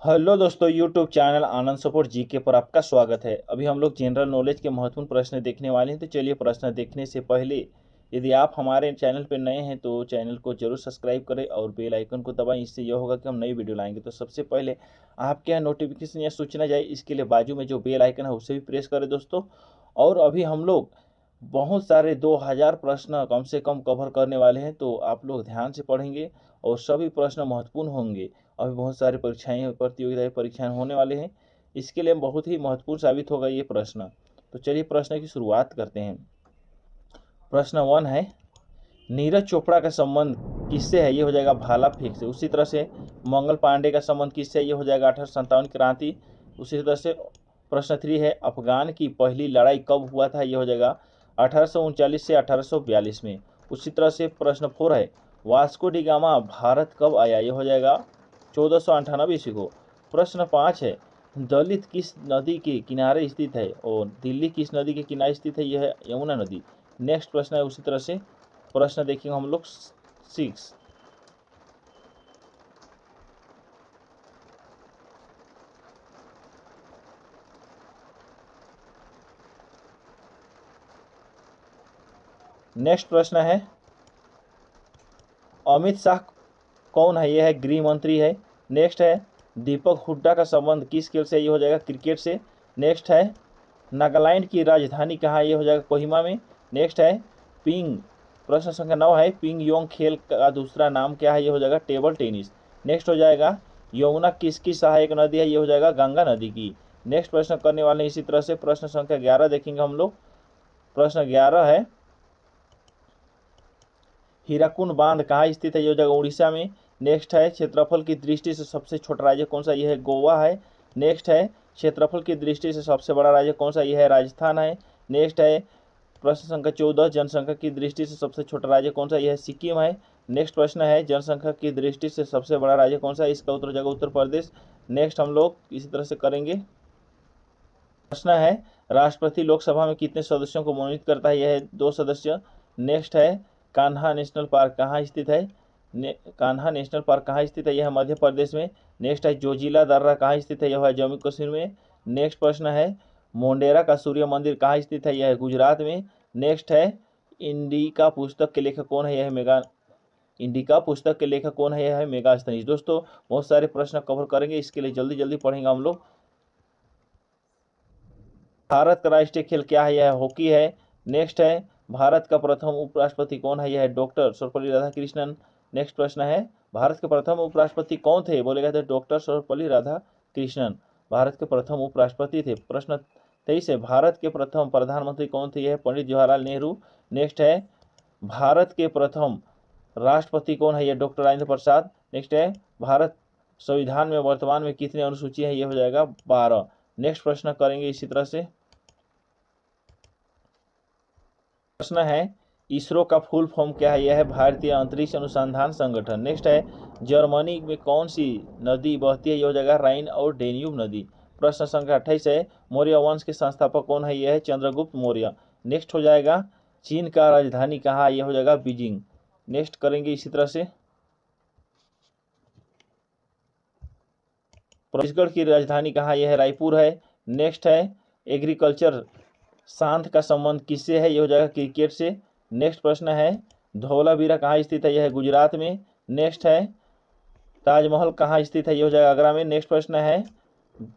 Hello दोस्तों, YouTube channel आनंद support GK पर आपका स्वागत है। अभी हम लोग जनरल नॉलेज के महत्वपूर्ण प्रश्न देखने वाले हैं। तो चलिए, प्रश्न देखने से पहले यदि आप हमारे चैनल पर नए हैं तो चैनल को जरूर सब्सक्राइब करें और बेल आइकन को दबाएं। इससे यह होगा कि हम नई वीडियो लाएंगे तो सबसे पहले आपके यहाँ नोटिफिकेशन या सूचना जाए। इसके लिए बाजू में जो बेल आइकन है उसे भी प्रेस करें दोस्तों। और अभी हम लोग बहुत सारे 2000 प्रश्न कम से कम कवर करने वाले हैं, तो आप लोग ध्यान से पढ़ेंगे और सभी प्रश्न महत्वपूर्ण होंगे। अभी बहुत सारी परीक्षाएं प्रतियोगिताएं परीक्षाएं होने वाले हैं, इसके लिए बहुत ही महत्वपूर्ण साबित होगा ये प्रश्न। तो चलिए प्रश्न की शुरुआत करते हैं। प्रश्न 1 है, नीरज चोपड़ा का संबंध किससे है? ये हो जाएगा भाला फेंक से। उसी तरह से मंगल पांडे का संबंध किससे? ये हो जाएगा 1857 क्रांति। उसी तरह से प्रश्न 3 है, अफगान की पहली लड़ाई कब हुआ था? ये हो जाएगा 1839 से 1842 में। उसी तरह से प्रश्न 4 है, वास्को डी गामा भारत कब आया? ये हो जाएगा 1498 ईस्वी को। प्रश्न 5 है, दलित किस नदी के किनारे स्थित है? और दिल्ली किस नदी के किनारे स्थित है? यह है यमुना नदी। नेक्स्ट प्रश्न है, उसी तरह से प्रश्न देखेंगे हम लोग 6। नेक्स्ट प्रश्न है, अमित शाह कौन है? यह है गृह मंत्री है। नेक्स्ट है, दीपक हुड्डा का संबंध किस खेल से? ये हो जाएगा क्रिकेट से। नेक्स्ट है, नागालैंड की राजधानी कहाँ है? ये हो जाएगा कोहिमा में। नेक्स्ट है, पिंग प्रश्न संख्या 9 है, पिंग योंग खेल का दूसरा नाम क्या है? ये हो जाएगा टेबल टेनिस। नेक्स्ट हो जाएगा, यमुना किसकी सहायक नदी है? ये हो जाएगा गंगा नदी की। नेक्स्ट प्रश्न करने वाले इसी तरह से प्रश्न संख्या 11 देखेंगे हम लोग। प्रश्न 11 है, हीराकुंड बांध कहाँ स्थित है? ये हो जाएगा उड़ीसा में। नेक्स्ट है, क्षेत्रफल की दृष्टि से सबसे छोटा राज्य कौन सा? यह है गोवा है। नेक्स्ट है, क्षेत्रफल की दृष्टि से सबसे बड़ा राज्य कौन सा? यह है राजस्थान है। नेक्स्ट है, प्रश्न संख्या 14, जनसंख्या की दृष्टि से सबसे छोटा राज्य कौन सा? यह है सिक्किम है। नेक्स्ट प्रश्न है, जनसंख्या की दृष्टि से सबसे बड़ा राज्य कौन सा है? इसका उत्तर हो जाएगा उत्तर प्रदेश। नेक्स्ट हम लोग इसी तरह से करेंगे। प्रश्न है, राष्ट्रपति लोकसभा में कितने सदस्यों को मनोनीत करता है? यह है 2 सदस्य। नेक्स्ट है, कान्हा नेशनल पार्क कहाँ स्थित है? कान्हा नेशनल पार्क कहाँ स्थित है? यह है मध्य प्रदेश में। नेक्स्ट है, जोजिला दर्रा कहाँ स्थित है? यह है जम्मू कश्मीर में। नेक्स्ट प्रश्न है, मोंडेरा का सूर्य मंदिर कहाँ स्थित है? यह है गुजरात में। नेक्स्ट है, इंडिका पुस्तक के लेखक कौन है? यह है इंडिका पुस्तक के लेखक कौन है? यह है मेगास्थनीज। दोस्तों बहुत सारे प्रश्न कवर करेंगे, इसके लिए जल्दी जल्दी पढ़ेंगे हम लोग। भारत का राष्ट्रीय खेल क्या है? यह हॉकी है। नेक्स्ट है, भारत का प्रथम उपराष्ट्रपति कौन है? यह है डॉक्टर सर्वपल्ली राधाकृष्णन। नेक्स्ट प्रश्न है, भारत के प्रथम उपराष्ट्रपति कौन थे? बोले गए थे डॉक्टर सर्वपल्ली राधाकृष्णन भारत के प्रथम उपराष्ट्रपति थे। प्रश्न 23 है, भारत के प्रथम प्रधानमंत्री कौन थे? यह पंडित जवाहरलाल नेहरू। नेक्स्ट है, भारत के प्रथम राष्ट्रपति कौन है? यह डॉक्टर राजेंद्र प्रसाद। नेक्स्ट है, भारत संविधान में वर्तमान में कितनी अनुसूची है? यह हो जाएगा 12। नेक्स्ट प्रश्न करेंगे इसी तरह से। प्रश्न है, इसरो का फुल फॉर्म क्या है? यह है भारतीय अंतरिक्ष अनुसंधान संगठन। नेक्स्ट है, जर्मनी में कौन सी नदी बहती है? यह हो जाएगा राइन और डेन्यूब नदी। प्रश्न संख्या 28 है, मौर्य वंश के संस्थापक कौन है? यह है चंद्रगुप्त मौर्य। नेक्स्ट हो जाएगा, चीन का राजधानी कहाँ? यह हो जाएगा बीजिंग। नेक्स्ट करेंगे इसी तरह से। छत्तीसगढ़ की राजधानी कहाँ? यह है रायपुर है। नेक्स्ट है, एग्रीकल्चर शांत का संबंध किससे है? यह हो जाएगा क्रिकेट से। नेक्स्ट प्रश्न है, धौलावीरा कहाँ स्थित है? यह है गुजरात में। नेक्स्ट है, ताजमहल कहाँ स्थित है? यह हो जाएगा आगरा में। नेक्स्ट प्रश्न है,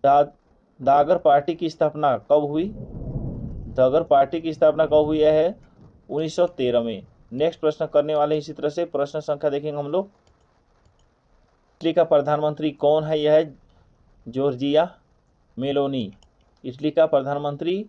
दागर पार्टी की स्थापना कब हुई? दागर पार्टी की स्थापना कब हुई? यह है 1913 में। नेक्स्ट प्रश्न करने वाले इसी तरह से प्रश्न संख्या देखेंगे हम लोग। इटली का प्रधानमंत्री कौन है? यह है जॉर्जिया मेलोनी। इटली का प्रधानमंत्री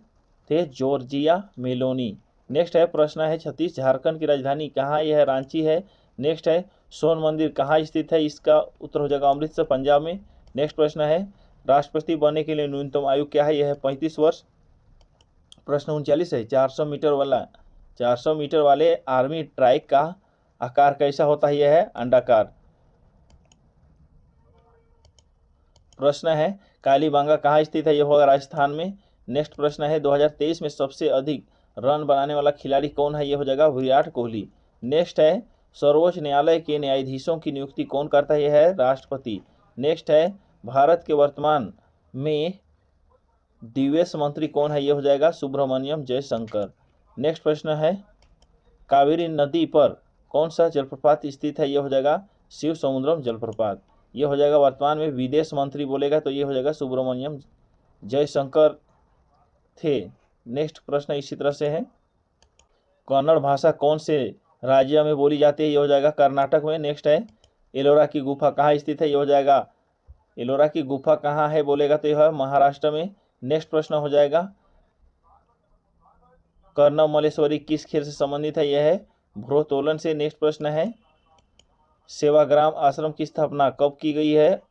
थे जॉर्जिया मेलोनी। नेक्स्ट है, प्रश्न है 36, झारखंड की राजधानी कहाँ? यह है रांची है। नेक्स्ट है, सोन मंदिर कहाँ स्थित है? इसका उत्तर हो जाएगा अमृतसर पंजाब में। नेक्स्ट प्रश्न है, राष्ट्रपति बनने के लिए न्यूनतम आयु क्या है? यह है 35 वर्ष। प्रश्न 39 है, 400 मीटर वाले आर्मी ट्रैक का आकार कैसा होता है? यह है अंडाकार। प्रश्न है, कालीबांगा कहाँ स्थित है? यह होगा राजस्थान में। नेक्स्ट प्रश्न है, 2023 में सबसे अधिक रन बनाने वाला खिलाड़ी कौन है? यह हो जाएगा विराट कोहली। नेक्स्ट है, सर्वोच्च न्यायालय के न्यायाधीशों की नियुक्ति कौन करता है? यह है राष्ट्रपति। नेक्स्ट है, भारत के वर्तमान में दिवेश मंत्री कौन है? ये हो जाएगा सुब्रमण्यम जयशंकर। नेक्स्ट प्रश्न है कावेरी नदी पर कौन सा जलप्रपात स्थित है? ये हो जाएगा शिव समुद्रम जलप्रपात। ये हो जाएगा वर्तमान में विदेश मंत्री बोलेगा तो ये हो जाएगा सुब्रमण्यम जयशंकर थे। नेक्स्ट प्रश्न इसी तरह से है कन्नड़ भाषा कौन से राज्य में बोली जाती है? ये हो जाएगा कर्नाटक में। नेक्स्ट है एलोरा की गुफा कहाँ स्थित है? ये हो जाएगा एलोरा की गुफा कहाँ है बोलेगा तो यह है महाराष्ट्र में। नेक्स्ट प्रश्न हो जाएगा कर्णम मलेश्वरी किस खेल से संबंधित है? यह है भारोत्तोलन से। नेक्स्ट प्रश्न है सेवाग्राम आश्रम की स्थापना कब की गई है?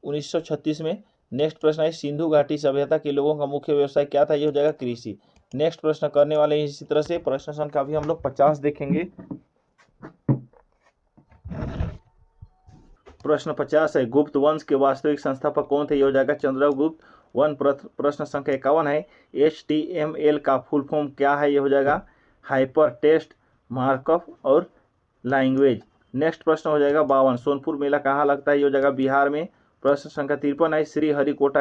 1936 में। नेक्स्ट प्रश्न है सिंधु घाटी सभ्यता के लोगों का मुख्य व्यवसाय क्या था? ये हो जाएगा कृषि। नेक्स्ट प्रश्न करने वाले इसी तरह से प्रश्न संख्या भी हम लोग 50 देखेंगे। प्रश्न 50 है गुप्त वंश के वास्तविक संस्थापक कौन थे? ये हो जाएगा चंद्रगुप्त वन। प्रश्न संख्या 51 है HTML का फुल फॉर्म क्या है? ये हो जाएगा हाइपर टेक्स्ट मार्कअप और लैंग्वेज। नेक्स्ट प्रश्न हो जाएगा 52 सोनपुर मेला कहाँ लगता है? ये हो जाएगा बिहार में। प्रश्न संख्या 53 है श्रीहरिकोटा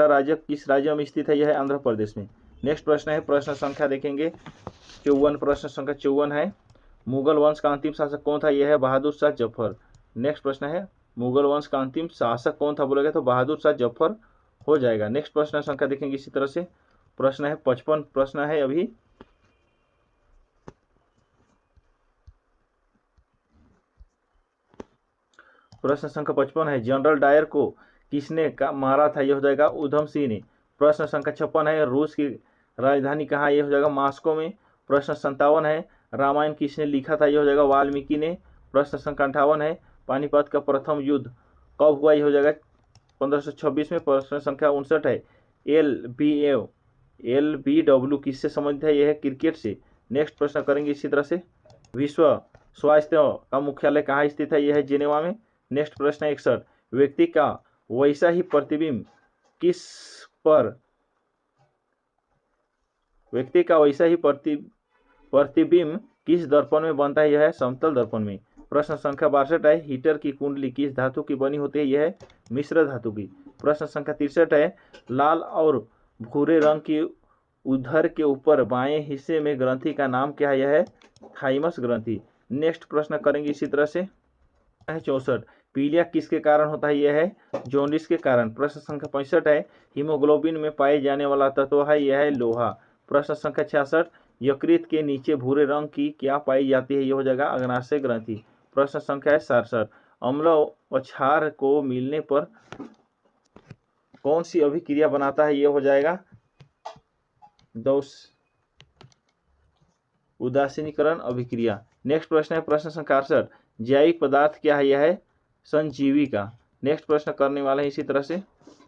राज्य किस राज्य में स्थित है? यह है आंध्र प्रदेश में। नेक्स्ट प्रश्न है प्रश्न संख्या देखेंगे 54। प्रश्न संख्या 54 है मुगल वंश का अंतिम शासक कौन था? यह है बहादुर शाह जफर। नेक्स्ट प्रश्न है मुगल वंश का अंतिम शासक कौन था बोलेगा तो बहादुर शाह जफर हो जाएगा। नेक्स्ट प्रश्न संख्या देखेंगे इसी तरह से प्रश्न है 55। प्रश्न है अभी प्रश्न संख्या 55 है जनरल डायर को किसने मारा था? यह हो जाएगा उधम सिंह ने। प्रश्न संख्या 56 है रूस की राजधानी कहाँ? यह हो जाएगा मॉस्को में। प्रश्न 57 है रामायण किसने लिखा था? यह हो जाएगा वाल्मीकि ने। प्रश्न संख्या 58 है पानीपत का प्रथम युद्ध कब हुआ? यह हो जाएगा 1526 में। प्रश्न संख्या 59 है LBW किससे संबंधित है? यह है क्रिकेट से। नेक्स्ट प्रश्न करेंगे इसी तरह से विश्व स्वास्थ्य का मुख्यालय कहाँ स्थित है? यह है जिनेवा में। नेक्स्ट प्रश्न 61 व्यक्ति का वैसा ही प्रतिबिंब किस दर्पण में बनता है? यह है समतल दर्पण में। प्रश्न संख्या 62 है हीटर की कुंडली किस धातु की बनी होती है? यह है मिश्र धातु की। प्रश्न संख्या 63 है लाल और भूरे रंग की उधर के ऊपर बाएं हिस्से में ग्रंथि का नाम क्या है? यह है थाइमस ग्रंथि। नेक्स्ट प्रश्न करेंगे इसी तरह से 64 पीलिया किसके कारण होता है? यह है जॉन्डिस के कारण। प्रश्न संख्या 65 है हीमोग्लोबिन में पाए जाने वाला तत्व है? यह है लोहा। प्रश्न संख्या 66 यकृत के नीचे भूरे रंग की क्या पाई जाती है? यह हो जाएगा अग्नाशय ग्रंथि। प्रश्न संख्या है 67 अम्ल व क्षार को मिलने पर कौन सी अभिक्रिया बनाता है? यह हो जाएगा उदासीनीकरण अभिक्रिया। नेक्स्ट प्रश्न है प्रश्न संख्या 68 जैविक पदार्थ क्या है? यह है संजीविका। नेक्स्ट प्रश्न करने वाले हैं इसी तरह से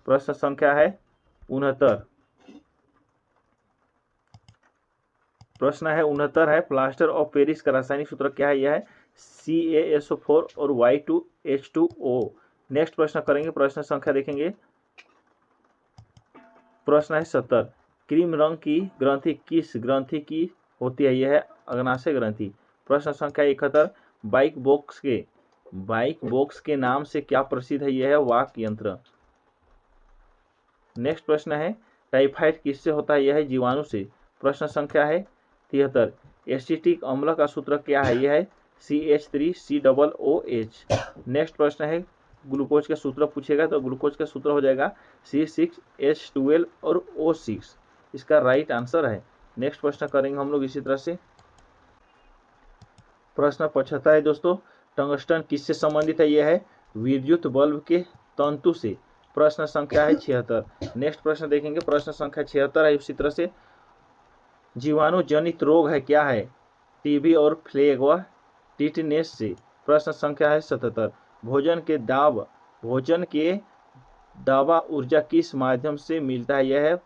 प्रश्न संख्या है 69। प्रश्न है 69 है प्लास्टर ऑफ पेरिस का रासायनिक सूत्र क्या है? यह है CaSO4 और Y2H2O। नेक्स्ट प्रश्न करेंगे प्रश्न संख्या देखेंगे प्रश्न है 70 क्रीम रंग की ग्रंथि किस ग्रंथि की होती है? यह है अग्नाशय ग्रंथि। प्रश्न संख्या 71 बाइक बॉक्स के नाम से क्या प्रसिद्ध है? यह है वाक यंत्र। नेक्स्ट प्रश्न है टाइफाइड किससे होता है? यह है जीवाणु से। प्रश्न संख्या है 73 एसिटिक अम्ल का सूत्र क्या है? यह है CH3COOH। नेक्स्ट प्रश्न है ग्लूकोज का सूत्र पूछेगा तो ग्लूकोज का सूत्र हो जाएगा C6H12 और O6 इसका राइट आंसर है। नेक्स्ट प्रश्न करेंगे हम लोग इसी तरह से प्रश्न 75 है दोस्तों टंगस्टन किससे संबंधित है? यह है विद्युत बल्ब के तंतु से। प्रश्न संख्या है 76। नेक्स्ट प्रश्न देखेंगे प्रश्न संख्या 76 है उसी तरह से जीवाणु जनित रोग है क्या है? टीबी और प्लेग व टिटनेस से। प्रश्न संख्या है 77 भोजन के दवा ऊर्जा किस माध्यम से मिलता है? यह है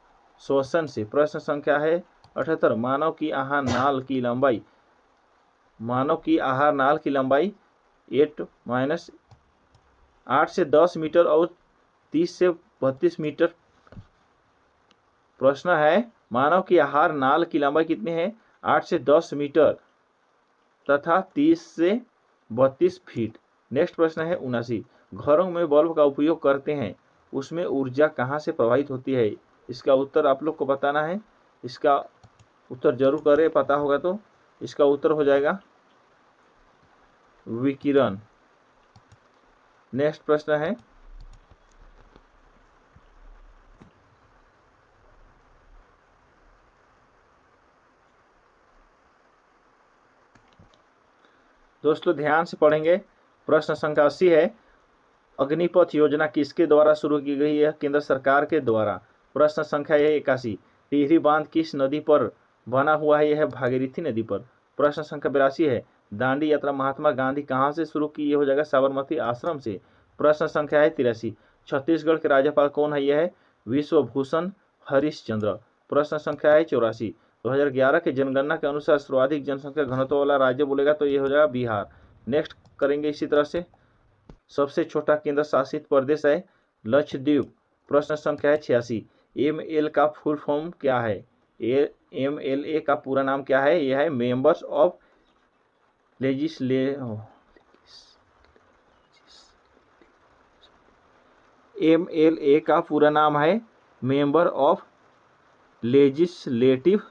श्वसन से। प्रश्न संख्या है 78 मानव की आहार नाल की लंबाई 8 से 10 मीटर और 30 से 32 मीटर। प्रश्न है मानव की आहार नाल की लंबाई कितनी है? 8 से 10 मीटर तथा 30 से 32 फीट। नेक्स्ट प्रश्न है 79 घरों में बल्ब का उपयोग करते हैं उसमें ऊर्जा कहाँ से प्रवाहित होती है? इसका उत्तर आप लोग को बताना है। इसका उत्तर जरूर करें, पता होगा तो। इसका उत्तर हो जाएगा विकिरण। नेक्स्ट प्रश्न है, दोस्तों ध्यान से पढ़ेंगे। प्रश्न संख्या 80 है, अग्निपथ योजना किसके द्वारा शुरू की गई है? केंद्र सरकार के द्वारा। प्रश्न संख्या 81, टिहरी बांध किस नदी पर बना हुआ है? यह भागीरथी नदी पर। प्रश्न संख्या 82 है, दांडी यात्रा महात्मा गांधी कहाँ से शुरू की? यह हो जाएगा साबरमती आश्रम से। प्रश्न संख्या है 83, छत्तीसगढ़ के राज्यपाल कौन है? यह है विश्वभूषण हरिश्चंद्र। प्रश्न संख्या है 84, 2011 के जनगणना के अनुसार सर्वाधिक जनसंख्या घनत्व वाला राज्य बोलेगा तो ये हो जाएगा बिहार। नेक्स्ट करेंगे इसी तरह से। सबसे छोटा केंद्र शासित प्रदेश है लक्षद्वीप। प्रश्न संख्या है 86, ML का फुल फॉर्म क्या है? MLA का पूरा नाम क्या है? यह है मेंबर्स ऑफ MLA का पूरा नाम है member of legislative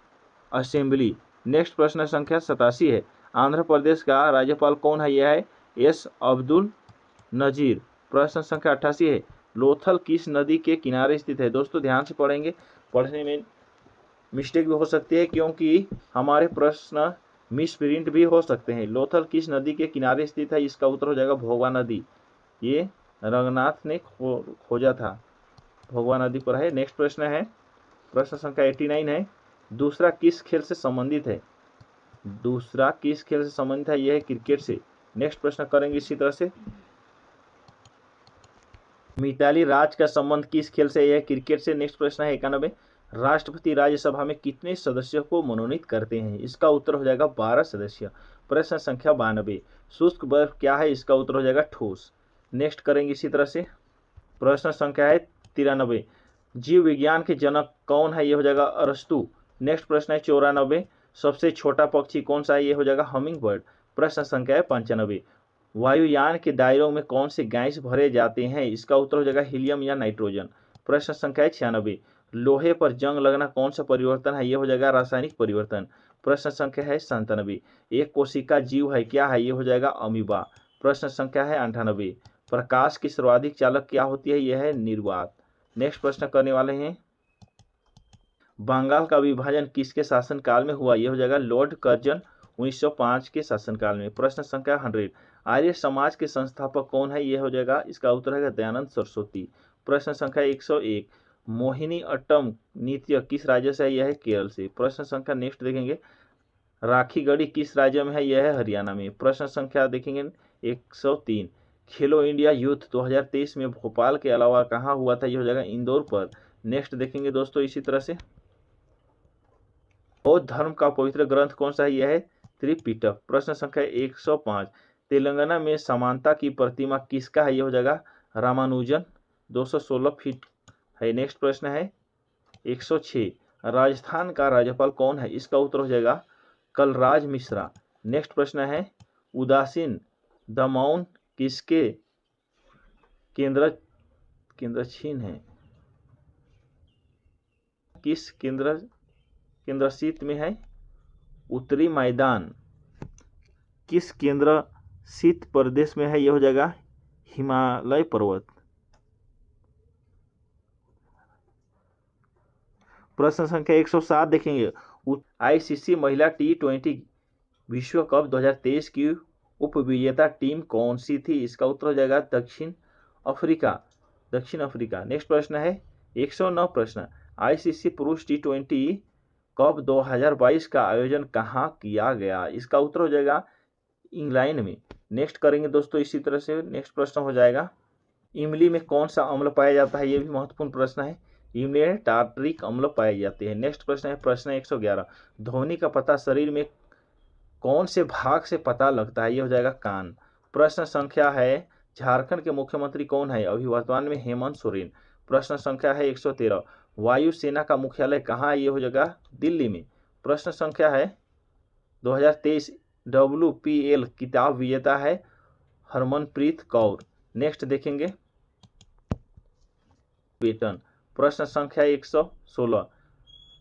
assembly. Next प्रश्न संख्या 87 है, आंध्र प्रदेश का राज्यपाल कौन है? यह है S अब्दुल नजीर। प्रश्न संख्या 88 है, लोथल किस नदी के किनारे स्थित है? दोस्तों ध्यान से पढ़ेंगे, पढ़ने में मिस्टेक भी हो सकती है क्योंकि हमारे प्रश्न मिसप्रिंट भी हो सकते हैं। लोथल किस नदी के किनारे स्थित है? इसका उत्तर हो जाएगा भोगवा नदी। ये रंगनाथ ने खोजा था, भोगवा नदी पर है। नेक्स्ट प्रश्न है, प्रश्न संख्या 89 है, दूसरा किस खेल से संबंधित है? दूसरा किस खेल से संबंधित है? यह है क्रिकेट से। नेक्स्ट प्रश्न करेंगे इसी तरह से, मिताली राज का संबंध किस खेल से? यह क्रिकेट से। नेक्स्ट प्रश्न है 91, राष्ट्रपति राज्यसभा में कितने सदस्यों को मनोनीत करते हैं? इसका उत्तर हो जाएगा 12 सदस्य। प्रश्न संख्या 92, शुष्क बर्फ क्या है? इसका उत्तर हो जाएगा ठोस। नेक्स्ट करेंगे इसी तरह से, प्रश्न संख्या है 93, जीव विज्ञान के जनक कौन है? यह हो जाएगा अरस्तु। नेक्स्ट प्रश्न है 94, सबसे छोटा पक्षी कौन सा है? यह हो जाएगा हमिंग बर्ड। प्रश्न संख्या है 95, वायुयान के दायरों में कौन से गैस भरे जाते हैं? इसका उत्तर हो जाएगा हीलियम या नाइट्रोजन। प्रश्न संख्या है 96, लोहे पर जंग लगना कौन सा परिवर्तन है? यह हो जाएगा रासायनिक परिवर्तन। प्रश्न संख्या है 97, एक कोशिका जीव है क्या है? यह हो जाएगा अमीबा। प्रश्न संख्या है 98, प्रकाश की सर्वाधिक चालक क्या होती है? यह है निर्वात। नेक्स्ट प्रश्न करने वाले हैं, बंगाल का विभाजन किसके शासनकाल में हुआ? यह हो जाएगा लॉर्ड कर्जन 1905 के शासनकाल में। प्रश्न संख्या 100, आर्य समाज के संस्थापक कौन है? यह हो जाएगा, इसका उत्तर है दयानंद सरस्वती। प्रश्न संख्या 101, मोहिनी अट्टम नृत्य किस राज्य से है? यह है केरल से। प्रश्न संख्या नेक्स्ट देखेंगे, राखी गढ़ी किस राज्य में है? यह है हरियाणा में। प्रश्न संख्या देखेंगे 103, खेलो इंडिया यूथ 2023 में भोपाल के अलावा कहाँ हुआ था? यह हो जाएगा इंदौर पर। नेक्स्ट देखेंगे दोस्तों इसी तरह से, बौद्ध धर्म का पवित्र ग्रंथ कौन सा है? यह है त्रिपिटक। प्रश्न संख्या 105, तेलंगाना में समानता की प्रतिमा किसका है? यह हो जाएगा रामानुजन, 216 फीट है। नेक्स्ट प्रश्न है 106, राजस्थान का राज्यपाल कौन है? इसका उत्तर हो जाएगा कलराज मिश्रा। नेक्स्ट प्रश्न है, उदासीन दमौन किसके केंद्रछिन है? किस केंद्रशित में है? उत्तरी मैदान किस केंद्रशित प्रदेश में है? यह हो जाएगा हिमालय पर्वत। प्रश्न संख्या 107 देखेंगे, ICC महिला T20 विश्व कप 2023 की उपविजेता टीम कौन सी थी? इसका उत्तर हो जाएगा दक्षिण अफ्रीका। नेक्स्ट प्रश्न है 109 प्रश्न, ICC पुरुष T20 कप 2022 का आयोजन कहाँ किया गया? इसका उत्तर हो जाएगा इंग्लैंड में। नेक्स्ट करेंगे दोस्तों इसी तरह से, नेक्स्ट प्रश्न हो जाएगा, इमली में कौन सा अम्ल पाया जाता है? यह भी महत्वपूर्ण प्रश्न है। इमली में टार्टरिक अम्ल पाए जाते हैं। नेक्स्ट प्रश्न है, प्रश्न 111, ध्वनि का पता शरीर में कौन से भाग से पता लगता है? यह हो जाएगा कान। प्रश्न संख्या है, झारखंड के मुख्यमंत्री कौन है? अभी वर्तमान में हेमंत सोरेन। प्रश्न संख्या है 113, वायुसेना का मुख्यालय कहाँ है? यह हो जाएगा दिल्ली में। प्रश्न संख्या है 2023 WPL किताब विजेता है हरमनप्रीत कौर। नेक्स्ट देखेंगे बेटन। प्रश्न संख्या 116,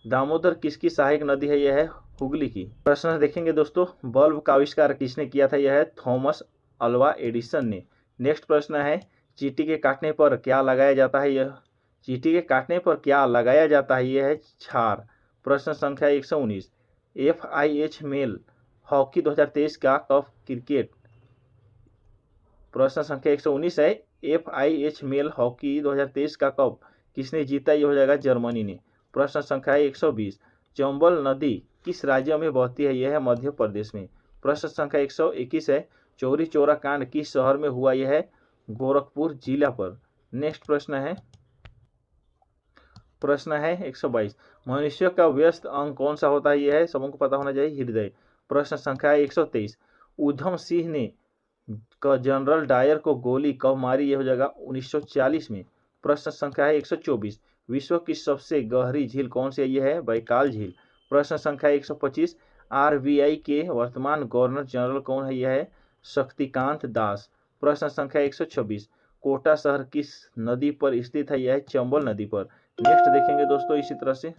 दामोदर किसकी सहायक नदी है? यह है हुगली की। प्रश्न देखेंगे दोस्तों, बल्ब का आविष्कार किसने किया था? यह है थॉमस अल्वा एडिसन ने। नेक्स्ट प्रश्न है, चींटी के काटने पर क्या लगाया जाता है? यह चींटी के काटने पर क्या लगाया जाता है? यह है क्षार। प्रश्न संख्या 119, FIH मेल हॉकी 2023 का कप क्रिकेट। प्रश्न संख्या 119 है, FIH मेल हॉकी 2023 का कप किसने जीता? यह हो जाएगा जर्मनी ने। प्रश्न संख्या 120, चंबल नदी किस राज्य में बहती है? यह है मध्य प्रदेश में। प्रश्न संख्या 121 है, चौरी चौरा कांड किस शहर में हुआ? यह है गोरखपुर जिला पर। नेक्स्ट प्रश्न है 122, मनुष्य का व्यस्त अंग कौन सा होता है? यह है, सबको पता होना चाहिए, हृदय। प्रश्न संख्या 123, उधम सिंह ने जनरल डायर को गोली कब मारी? यह हो जाएगा 1940 में। प्रश्न संख्या है 124, विश्व की सबसे गहरी झील कौन सी है? यह है बैकाल झील। प्रश्न संख्या 125, RBI के वर्तमान गवर्नर जनरल कौन है? यह है शक्तिकांत दास। प्रश्न संख्या 126, कोटा शहर किस नदी पर स्थित है? यह है चंबल नदी पर। नेक्स्ट देखेंगे दोस्तों इसी तरह से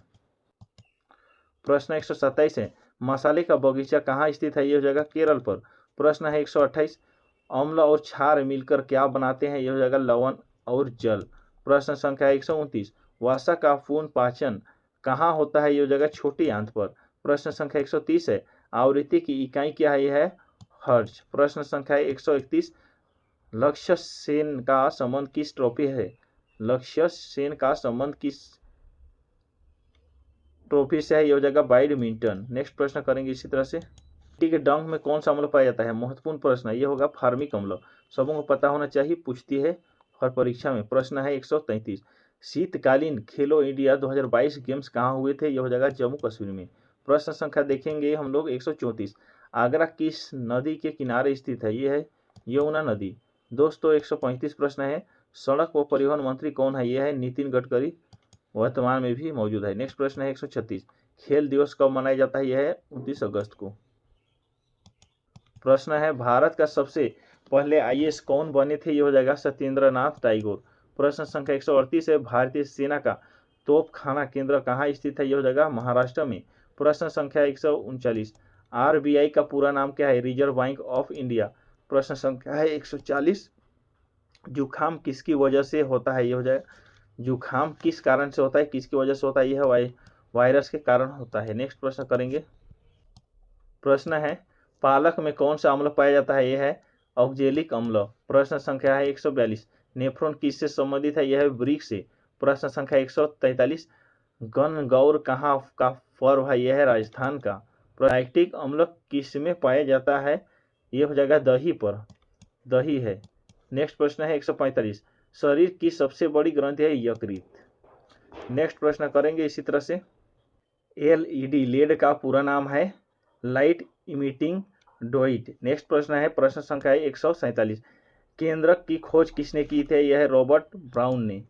प्रश्न 127 है, मसाले का बगीचा कहाँ स्थित है? यह हो जाएगा केरल पर। प्रश्न है 128, अम्ल और क्षार मिलकर क्या बनाते हैं? यह हो जाएगा लवण और जल। प्रश्न संख्या 129, वसा का पूर्ण पाचन कहाँ होता है? यह हो जाएगा छोटी आंत पर। प्रश्न संख्या 130 है, आवृत्ति की इकाई क्या है? यह है हर्ट्ज। प्रश्न संख्या 131, लक्ष्य सेन का संबंध किस ट्रॉफी है? लक्ष्य सेन का संबंध किस ट्रॉफी से है? ये हो जाएगा बैडमिंटन। नेक्स्ट प्रश्न करेंगे इसी तरह से, मिट्टी के डंक में कौन सा अम्ल पाया जाता है? महत्वपूर्ण प्रश्न है, ये होगा फार्मिक अम्ल। सबों को पता होना चाहिए, पूछती है हर परीक्षा में। प्रश्न है 133, शीतकालीन खेलो इंडिया 2022 गेम्स कहाँ हुए थे? ये हो जाएगा जम्मू कश्मीर में। प्रश्न संख्या देखेंगे हम लोग 134, आगरा किस नदी के किनारे स्थित है? ये है यमुना नदी। दोस्तों 135 प्रश्न है, सड़क व परिवहन मंत्री कौन है? यह है नितिन गडकरी, वर्तमान में भी मौजूद है। नेक्स्ट प्रश्न है 136, खेल दिवस कब मनाया जाता है? यह है 29 अगस्त को। प्रश्न है, भारत का सबसे पहले IAS कौन बने थे? ये हो जाएगा सत्येंद्र नाथ टैगोर। प्रश्न संख्या 138 है, भारतीय सेना का तोपखाना केंद्र कहाँ स्थित है? ये हो जाएगा महाराष्ट्र में। प्रश्न संख्या 139, RBI का पूरा नाम क्या है? Reserve bank of India. प्रश्न संख्या है 140, जुखाम किसकी वजह से होता है? ये हो जाएगा, जुखाम किस कारण से होता है, किसकी वजह से होता है? यह वायरस के कारण होता है। नेक्स्ट प्रश्न करेंगे, प्रश्न है, पालक में कौन सा अम्ल पाया जाता है? यह है ऑक्जेलिक अम्ल। प्रश्न संख्या है 142, नेफ्रॉन किससे संबंधित है? यह है वृक्क से। प्रश्न संख्या 143, गणगौर कहाँ का पर्व है? यह है राजस्थान का। लैक्टिक अम्ल किस में पाया जाता है? यह हो जाएगा दही पर, दही है। नेक्स्ट प्रश्न है 145, शरीर की सबसे बड़ी ग्रंथि है यकृत। नेक्स्ट प्रश्न करेंगे इसी तरह से, LED लेड का पूरा नाम है लाइट इमिटिंग डोइट। नेक्स्ट प्रश्न है, प्रश्न संख्या 147, केंद्रक की खोज किसने की थी? यह है रॉबर्ट ब्राउन ने।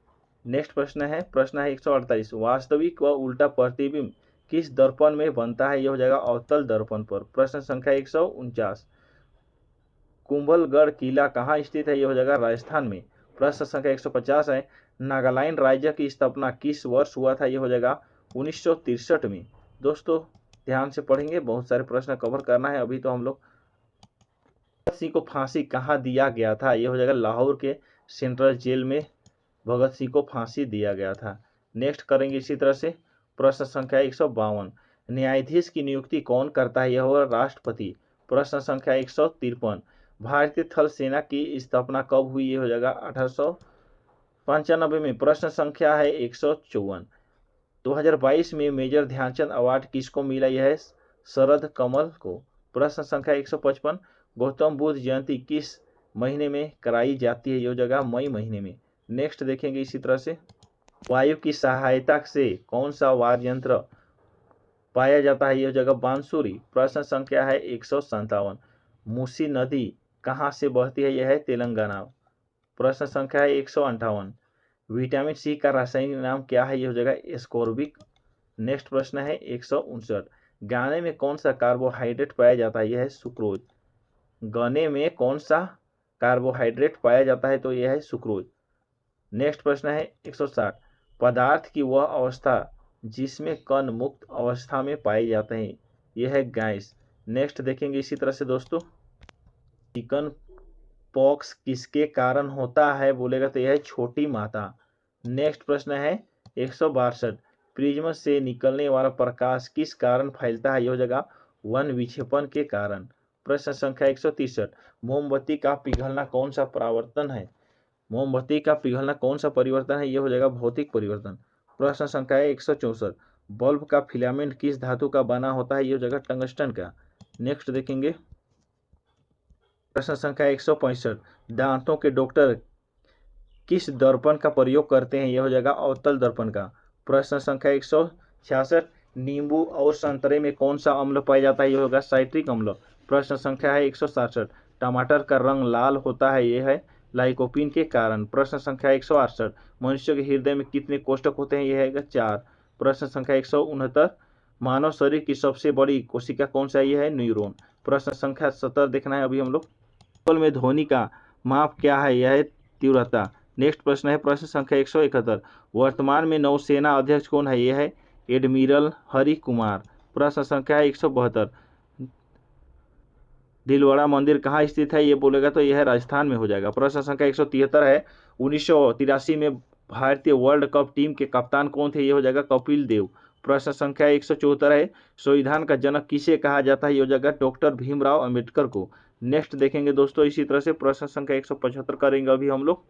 नेक्स्ट प्रश्न है 148, वास्तविक व उल्टा प्रतिबिंब किस दर्पण में बनता है? यह हो जाएगा अवतल दर्पण पर। प्रश्न संख्या 149, कुंभलगढ़ किला कहाँ स्थित है? यह हो जाएगा राजस्थान में। प्रश्न संख्या 150 है, नागालैंड राज्य की स्थापना किस वर्ष हुआ था? यह हो जाएगा 1963 में। दोस्तों ध्यान से पढ़ेंगे, बहुत सारे प्रश्न कवर करना है। अभी तो हम लोग, भगत सिंह को फांसी कहाँ दिया गया था? यह हो जाएगा लाहौर के सेंट्रल जेल में भगत सिंह को फांसी दिया गया था। नेक्स्ट करेंगे इसी तरह से, प्रश्न संख्या 152, न्यायाधीश की नियुक्ति कौन करता है? यह होगा राष्ट्रपति। प्रश्न संख्या 153, भारतीय थल सेना की स्थापना कब हुई? यह हो जाएगा 1895 में। प्रश्न संख्या है 154, 2022 में मेजर ध्यानचंद अवार्ड किसको मिला? यह है शरद कमल को। प्रश्न संख्या 155, गौतम बुद्ध जयंती किस महीने में कराई जाती है? यह जगह मई महीने में। नेक्स्ट देखेंगे इसी तरह से, वायु की सहायता से कौन सा वाद्य यंत्र पाया जाता है? यह जगह बांसुरी। प्रश्न संख्या है 157, मूसी नदी कहाँ से बहती है? यह है तेलंगाना। प्रश्न संख्या है 158, विटामिन सी का रासायनिक नाम क्या है? यह हो जाएगा एस्कोर्बिक। नेक्स्ट प्रश्न है 159, गाने में कौन सा कार्बोहाइड्रेट पाया जाता है? यह है सुक्रोज। गन्ने में कौन सा कार्बोहाइड्रेट पाया जाता है तो यह है सुक्रोज। नेक्स्ट प्रश्न है 160, पदार्थ की वह अवस्था जिसमें कण मुक्त अवस्था में पाए जाते हैं, यह है गैस। नेक्स्ट देखेंगे इसी तरह से दोस्तों, चिकन पॉक्स किसके कारण होता है बोलेगा तो यह है छोटी माता। नेक्स्ट प्रश्न है 162, प्रिज्म से निकलने वाला प्रकाश किस कारण फैलता है, यह हो जाएगा वन विक्षेपण के कारण। प्रश्न संख्या 163, मोमबत्ती का पिघलना कौन सा परिवर्तन है, मोमबत्ती का पिघलना कौन सा परिवर्तन है, यह हो जाएगा भौतिक परिवर्तन। प्रश्न संख्या 164, बल्ब का फिलामेंट किस धातु का बना होता है, यह हो जाएगा टंगस्टन का। नेक्स्ट देखेंगे प्रश्न संख्या 165, दांतों के डॉक्टर किस दर्पण का प्रयोग करते हैं, यह हो जाएगा अवतल दर्पण का। प्रश्न संख्या 166, नींबू और संतरे में कौन सा अम्ल पाया जाता है, यह होगा साइट्रिक अम्ल। प्रश्न संख्या है 167, टमाटर का रंग लाल होता है, यह है लाइकोपीन के कारण। प्रश्न संख्या 168, मनुष्य के हृदय में कितने कोष्ठक होते हैं, यह है 4। प्रश्न संख्या 169, मानव शरीर की सबसे बड़ी कोशिका कौन सा है, यह है न्यूरॉन। प्रश्न संख्या 70 देखना है अभी हम लोग, में ध्वनि का माप क्या है, यह है तीव्रता। नेक्स्ट प्रश्न है प्रश्न संख्या 171, वर्तमान में नौसेना अध्यक्ष कौन है, यह है एडमिरल हरि कुमार। प्रश्न संख्या 172, दिलवाड़ा मंदिर कहाँ स्थित है, ये बोलेगा तो यह राजस्थान में हो जाएगा। प्रश्न संख्या 173 है 1983 में भारतीय वर्ल्ड कप टीम के कप्तान कौन थे, ये हो जाएगा कपिल देव। प्रश्न संख्या 174 है संविधान का जनक किसे कहा जाता है, ये हो जाएगा डॉक्टर भीमराव अंबेडकर को। नेक्स्ट देखेंगे दोस्तों इसी तरह से प्रश्न संख्या 175 करेंगे अभी हम लोग।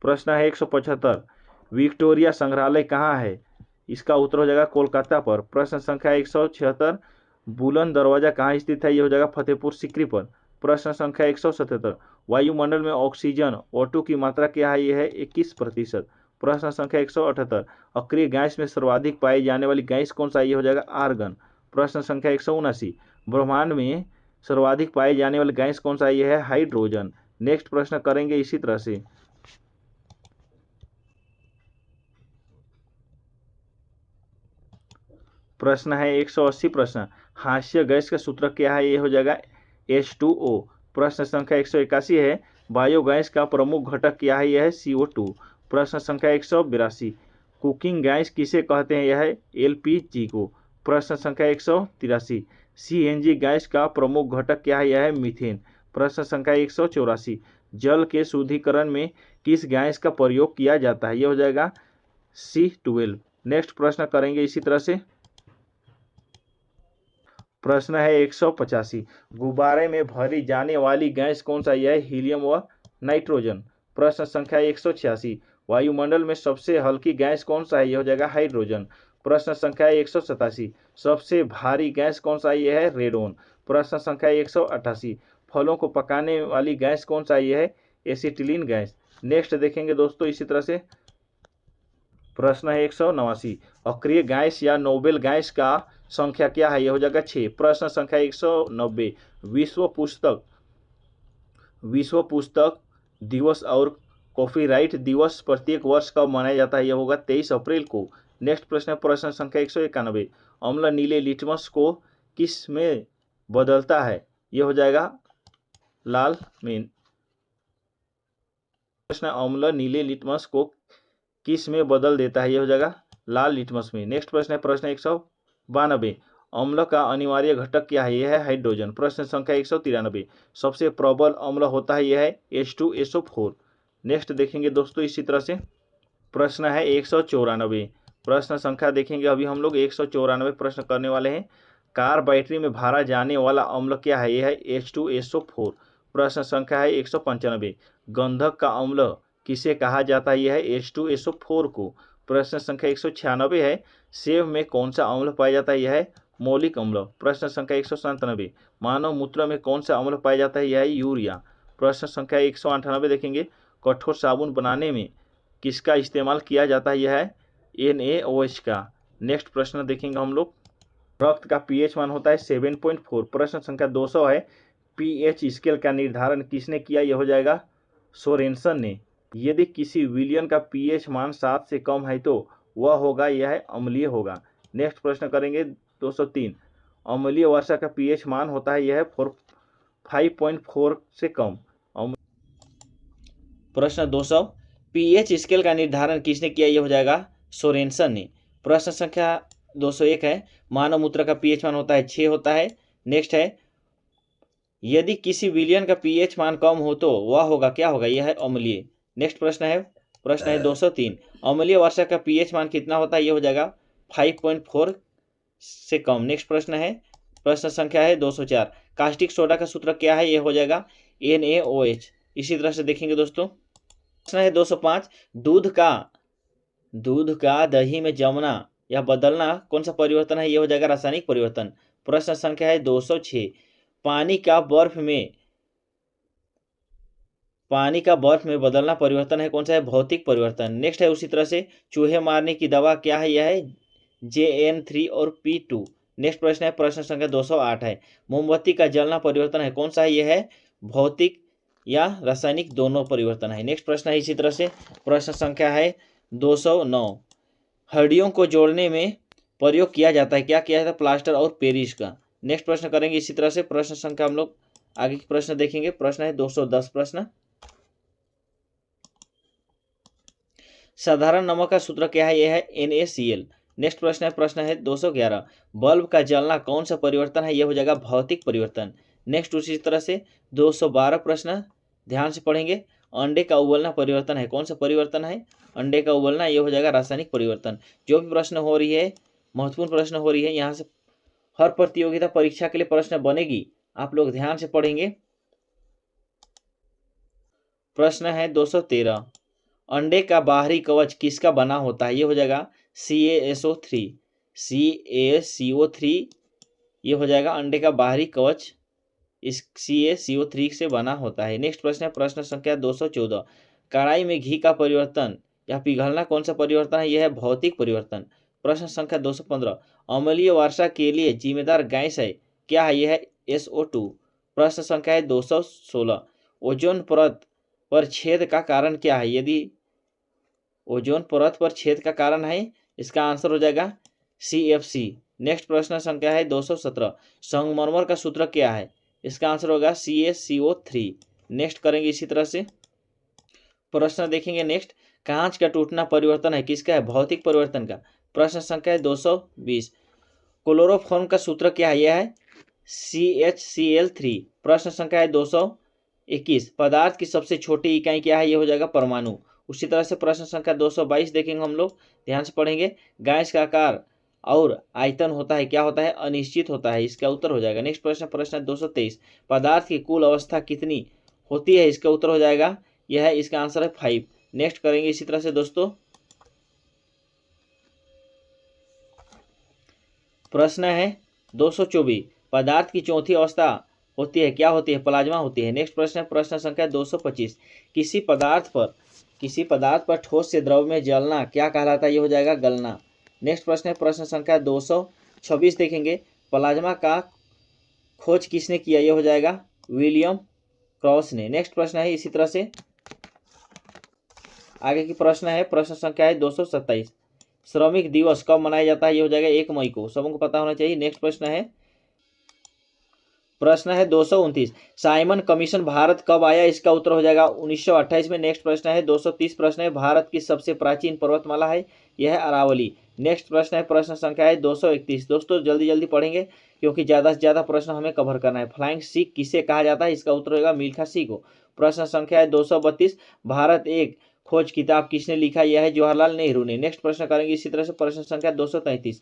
प्रश्न है 175, विक्टोरिया संग्रहालय कहाँ है, इसका उत्तर हो जाएगा कोलकाता पर। प्रश्न संख्या 176, बुलंद दरवाजा कहाँ स्थित है, यह हो जाएगा फतेहपुर सीकरी पर। प्रश्न संख्या 177, वायुमंडल में ऑक्सीजन O2 की मात्रा क्या है, यह है 21%। प्रश्न संख्या 178, अक्रिय गैस में सर्वाधिक पाई जाने वाली गैस कौन सा है, यह हो जाएगा आर्गन। प्रश्न संख्या 179, ब्रह्मांड में सर्वाधिक पाई जाने वाली गैस कौन सा है, यह है हाइड्रोजन। नेक्स्ट प्रश्न करेंगे इसी तरह से, प्रश्न है 180 प्रश्न, हास्य गैस का सूत्र क्या है, यह हो जाएगा H2O। प्रश्न संख्या 181 है बायोगैस का प्रमुख घटक क्या है, यह है CO2। प्रश्न संख्या 182, कुकिंग गैस किसे कहते हैं, यह है LPG को। प्रश्न संख्या 183, CNG गैस का प्रमुख घटक क्या है, यह है मीथेन। प्रश्न संख्या 184, जल के शुद्धिकरण में किस गैस का प्रयोग किया जाता है, यह हो जाएगा C12। नेक्स्ट प्रश्न करेंगे इसी तरह से, प्रश्न है 185, गुब्बारे में भरी जाने वाली गैस कौन सा, यह है हीलियम व नाइट्रोजन। प्रश्न संख्या 186, वायुमंडल में सबसे हल्की गैस कौन सा है, यह हो जाएगा हाइड्रोजन। प्रश्न संख्या 187, सबसे भारी गैस कौन सा है, यह है रेडोन। प्रश्न संख्या 188, फलों को पकाने वाली गैस कौन सा है, यह है एसिटिलीन गैस। नेक्स्ट देखेंगे दोस्तों इसी तरह से, प्रश्न है 189, अक्रिय गैस या नोबेल गैस का संख्या क्या है, यह हो जाएगा 6। प्रश्न संख्या 190, विश्व पुस्तक दिवस और कॉपीराइट दिवस प्रत्येक वर्ष कब मनाया जाता है, यह होगा 23 अप्रैल को। नेक्स्ट प्रश्न है प्रश्न संख्या 191, अम्ल नीले लिटमस को किस में बदलता है, यह हो जाएगा लाल में। प्रश्न अम्ल नीले लिटमस को किस में बदल देता है, यह हो जाएगा लाल लिटमस में। नेक्स्ट प्रश्न है प्रश्न 192, अम्ल का अनिवार्य घटक क्या है, यह है हाइड्रोजन। प्रश्न संख्या 193, सबसे प्रबल अम्ल होता है, यह है H2SO4। नेक्स्ट देखेंगे दोस्तों इसी तरह से, प्रश्न है 194, प्रश्न संख्या देखेंगे अभी हम लोग 194 प्रश्न करने वाले हैं, कार बैटरी में भरा जाने वाला अम्ल क्या है, यह है H2SO4। प्रश्न संख्या है 195, गंधक का अम्ल किसे कहा जाता है, यह है H2SO4 को। प्रश्न संख्या 196 है सेब में कौन सा अम्ल पाया जाता है, यह है मौलिक अम्ल। प्रश्न संख्या 197, मानव मूत्र में कौन सा अम्ल पाया जाता है, यह है यूरिया। प्रश्न संख्या 198 देखेंगे, कठोर साबुन बनाने में किसका इस्तेमाल किया जाता है, यह है NaOH का। नेक्स्ट प्रश्न देखेंगे हम लोग, रक्त का pH मान होता है 7.4। प्रश्न संख्या 200 है pH स्केल का निर्धारण किसने किया, यह हो जाएगा सोरेनसन ने। यदि किसी विलयन का pH मान 7 से कम है तो वह होगा, यह है अम्लीय होगा। नेक्स्ट प्रश्न करेंगे 203, अम्लीय वर्षा का पीएच मान होता है, यह है 5.4 से कम। प्रश्न 200, पीएच स्केल का निर्धारण किसने किया? यह हो जाएगा सोरेनसन ने। प्रश्न संख्या 201 है, मानव मूत्र का पीएच मान होता है 6 होता है। नेक्स्ट है, यदि किसी विलयन का पीएच मान कम हो तो वह होगा, क्या होगा? यह है अम्लीय। नेक्स्ट प्रश्न है 203, अम्लीय वर्षा का पीएच मान कितना होता है? यह हो जाएगा 5.4 से कम। नेक्स्ट प्रश्न संख्या है 204, कास्टिक सोडा का सूत्र क्या है? यह हो जाएगा NaOH। इसी तरह से देखेंगे दोस्तों। प्रश्न है 205, दूध का दही में जमना या बदलना कौन सा परिवर्तन है? यह हो जाएगा रासायनिक परिवर्तन। प्रश्न संख्या है 206, पानी का बर्फ में बदलना परिवर्तन है कौन सा है? भौतिक परिवर्तन। नेक्स्ट है उसी तरह से, चूहे मारने की दवा क्या है? यह है JN3 और P2। नेक्स्ट प्रश्न संख्या 208 है, मोमबत्ती का जलना परिवर्तन है कौन सा है? यह है भौतिक या रासायनिक, दोनों परिवर्तन है। नेक्स्ट प्रश्न है इसी तरह से, प्रश्न संख्या है 209, हड्डियों को जोड़ने में प्रयोग किया जाता है, क्या किया जाता है? प्लास्टर और पेरिस का। नेक्स्ट प्रश्न करेंगे इसी तरह से। प्रश्न संख्या हम लोग आगे के प्रश्न देखेंगे। प्रश्न है 210, प्रश्न, साधारण नमक का सूत्र क्या है? यह है NaCl। नेक्स्ट प्रश्न है 211, बल्ब का जलना कौन सा परिवर्तन है? यह हो जाएगा भौतिक परिवर्तन। नेक्स्ट उसी तरह से 212 प्रश्न ध्यान से पढ़ेंगे, अंडे का उबलना परिवर्तन है कौन सा परिवर्तन है? अंडे का उबलना, यह हो जाएगा रासायनिक परिवर्तन। जो भी प्रश्न हो रही है, महत्वपूर्ण प्रश्न हो रही है, यहाँ से हर प्रतियोगिता परीक्षा के लिए प्रश्न बनेगी, आप लोग ध्यान से पढ़ेंगे। प्रश्न है 213, अंडे का बाहरी कवच किसका बना होता है? ये हो जाएगा CaSO3। ये हो जाएगा अंडे का बाहरी कवच, इस CaCO3 से बना होता है। नेक्स्ट प्रश्न संख्या 214, कढ़ाई में घी का परिवर्तन या पिघलना कौन सा परिवर्तन है? यह है भौतिक परिवर्तन। प्रश्न संख्या 215, अम्लीय वर्षा के लिए जिम्मेदार गैस है, क्या है? यह है SO2। प्रश्न संख्या है 216, ओजोन परत पर छेद का कारण क्या है? यदि ओजोन परत पर छेद का कारण है, इसका आंसर हो जाएगा CFC। नेक्स्ट प्रश्न संख्या है 217, संगमरमर का सूत्र क्या है? इसका आंसर होगा CaCO3। नेक्स्ट करेंगे इसी तरह से प्रश्न देखेंगे। नेक्स्ट, कांच का टूटना परिवर्तन है किसका है? भौतिक परिवर्तन का। प्रश्न संख्या है 220, क्लोरोफॉर्म का सूत्र क्या है? यह है CHCl3। प्रश्न संख्या है 221, पदार्थ की सबसे छोटी इकाई क्या है? यह हो जाएगा परमाणु। उसी तरह से प्रश्न संख्या 222 देखेंगे हम लोग, ध्यान से पढ़ेंगे, गैस का आकार और आयतन होता है, क्या होता है? अनिश्चित होता है, इसका उत्तर हो जाएगा। नेक्स्ट प्रश्न 223, पदार्थ की कुल अवस्था कितनी होती है? इसका उत्तर हो जाएगा, यह है, इसका आंसर है 5। नेक्स्ट करेंगे इसी तरह से दोस्तों। प्रश्न है 224, पदार्थ की चौथी अवस्था होती है, क्या होती है? प्लाज्मा होती है। नेक्स्ट प्रश्न संख्या 225, किसी पदार्थ पर ठोस से द्रव में जलना क्या कहलाता है? ये हो जाएगा गलना। नेक्स्ट प्रश्न संख्या 226 देखेंगे, प्लाज्मा का खोज किसने किया? ये हो जाएगा विलियम क्रॉस ने। नेक्स्ट प्रश्न है इसी तरह से आगे की प्रश्न संख्या है 227, श्रमिक दिवस कब मनाया जाता है? ये हो जाएगा 1 मई को, सबको पता होना चाहिए। नेक्स्ट प्रश्न है 229, साइमन कमीशन भारत कब आया? इसका उत्तर हो जाएगा 1928 में। नेक्स्ट प्रश्न है 230, प्रश्न है भारत की सबसे प्राचीन पर्वतमाला है? यह है अरावली। नेक्स्ट प्रश्न संख्या है 231, दोस्तों जल्दी पढ़ेंगे क्योंकि ज़्यादा से ज़्यादा प्रश्न हमें कवर करना है। फ्लाइंग सिख किसे कहा जाता है? इसका उत्तर होगा मिल्खा सिंह को। प्रश्न संख्या है 232, भारत एक खोज किताब किसने लिखा? यह है जवाहरलाल नेहरू ने। नेक्स्ट प्रश्न करेंगे इसी तरह से प्रश्न संख्या 233,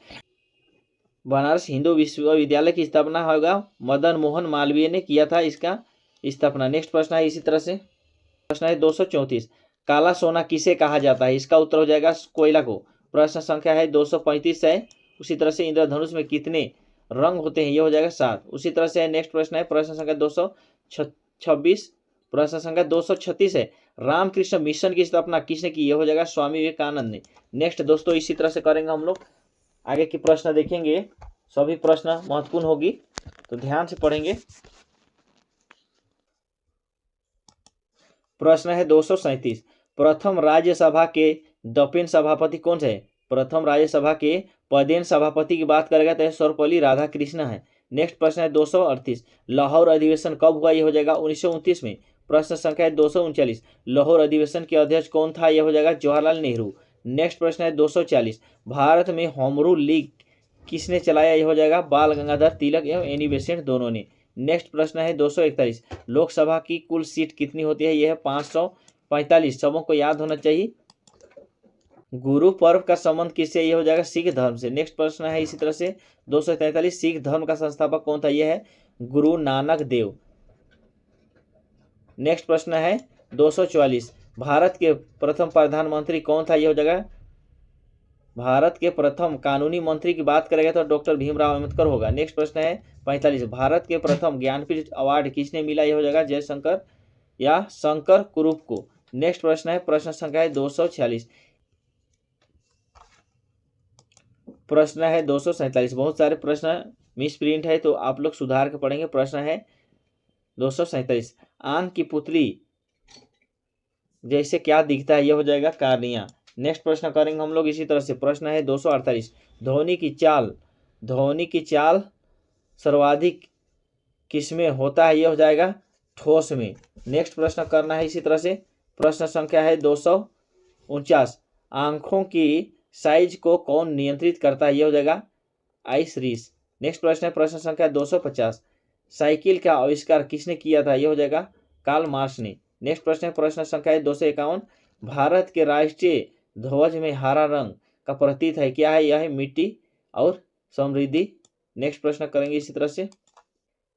बनारस हिंदू विश्वविद्यालय की स्थापना होगा मदन मोहन मालवीय ने किया था इसका स्थापना। नेक्स्ट प्रश्न है इसी तरह से प्रश्न है 234, काला सोना किसे कहा जाता है? इसका उत्तर हो जाएगा कोयला को। प्रश्न संख्या है 235 है, उसी तरह से इंद्रधनुष में कितने रंग होते हैं? ये हो जाएगा 7। उसी तरह से नेक्स्ट प्रश्न है प्रश्न संख्या 226, प्रश्न संख्या 236 है, रामकृष्ण मिशन की स्थापना किसने की? ये हो जाएगा स्वामी विवेकानंद ने। नेक्स्ट दोस्तों इसी तरह से करेंगे हम लोग, आगे की प्रश्न देखेंगे, सभी प्रश्न महत्वपूर्ण होगी तो ध्यान से पढ़ेंगे। प्रश्न है 237, प्रथम राज्यसभा के दपेन सभापति कौन से है? प्रथम राज्यसभा के पदेन सभापति की बात करेगा तो सर्वपल्ली राधाकृष्ण है। नेक्स्ट प्रश्न है 238, लाहौर अधिवेशन कब हुआ, ये हो जाएगा 1929 में। प्रश्न संख्या है 239, लाहौर अधिवेशन के अध्यक्ष कौन था, यह हो जाएगा जवाहरलाल नेहरू। नेक्स्ट प्रश्न है 240, भारत में होम रूल लीग किसने चलाया, यह हो जाएगा बाल गंगाधर तिलक एवं एनी बेसेंट दोनों ने। नेक्स्ट प्रश्न है 241, लोकसभा की कुल सीट कितनी होती है, यह है 545। सबों को याद होना चाहिए। गुरु पर्व का संबंध किससे, यह हो जाएगा सिख धर्म से। नेक्स्ट प्रश्न है इसी तरह से 243, सिख धर्म का संस्थापक कौन था, यह है गुरु नानक देव। नेक्स्ट प्रश्न है 244, भारत के प्रथम प्रधानमंत्री कौन था, यह हो जाएगा भारत के प्रथम कानूनी मंत्री की बात करेगा तो डॉक्टर भीमराव अम्बेडकर होगा। नेक्स्ट प्रश्न है 45, भारत के प्रथम ज्ञानपीठ अवार्ड किसने मिला, यह हो जाएगा जयशंकर या शंकर कुरूप को। नेक्स्ट प्रश्न है प्रश्न संख्या है 246, प्रश्न है 247। बहुत सारे प्रश्न मिस प्रिंट है तो आप लोग सुधार के पढ़ेंगे। प्रश्न है 247, आम की पुतली जैसे क्या दिखता है, यह हो जाएगा कार्निया। नेक्स्ट प्रश्न करेंगे हम लोग इसी तरह से। प्रश्न है 248, धोनी की चाल सर्वाधिक किसमें होता है, यह हो जाएगा ठोस में। नेक्स्ट प्रश्न करना है इसी तरह से। प्रश्न संख्या है 249, आंखों की साइज को कौन नियंत्रित करता है, यह हो जाएगा आइरिस। नेक्स्ट प्रश्न है प्रश्न संख्या 250, साइकिल का आविष्कार किसने किया था, यह हो जाएगा कार्ल मार्क्स ने। नेक्स्ट प्रश्न है प्रश्न संख्या है 251, भारत के राष्ट्रीय ध्वज में हरा रंग का प्रतीक है, क्या है, यह है मिट्टी और समृद्धि। नेक्स्ट प्रश्न करेंगे इसी तरह से।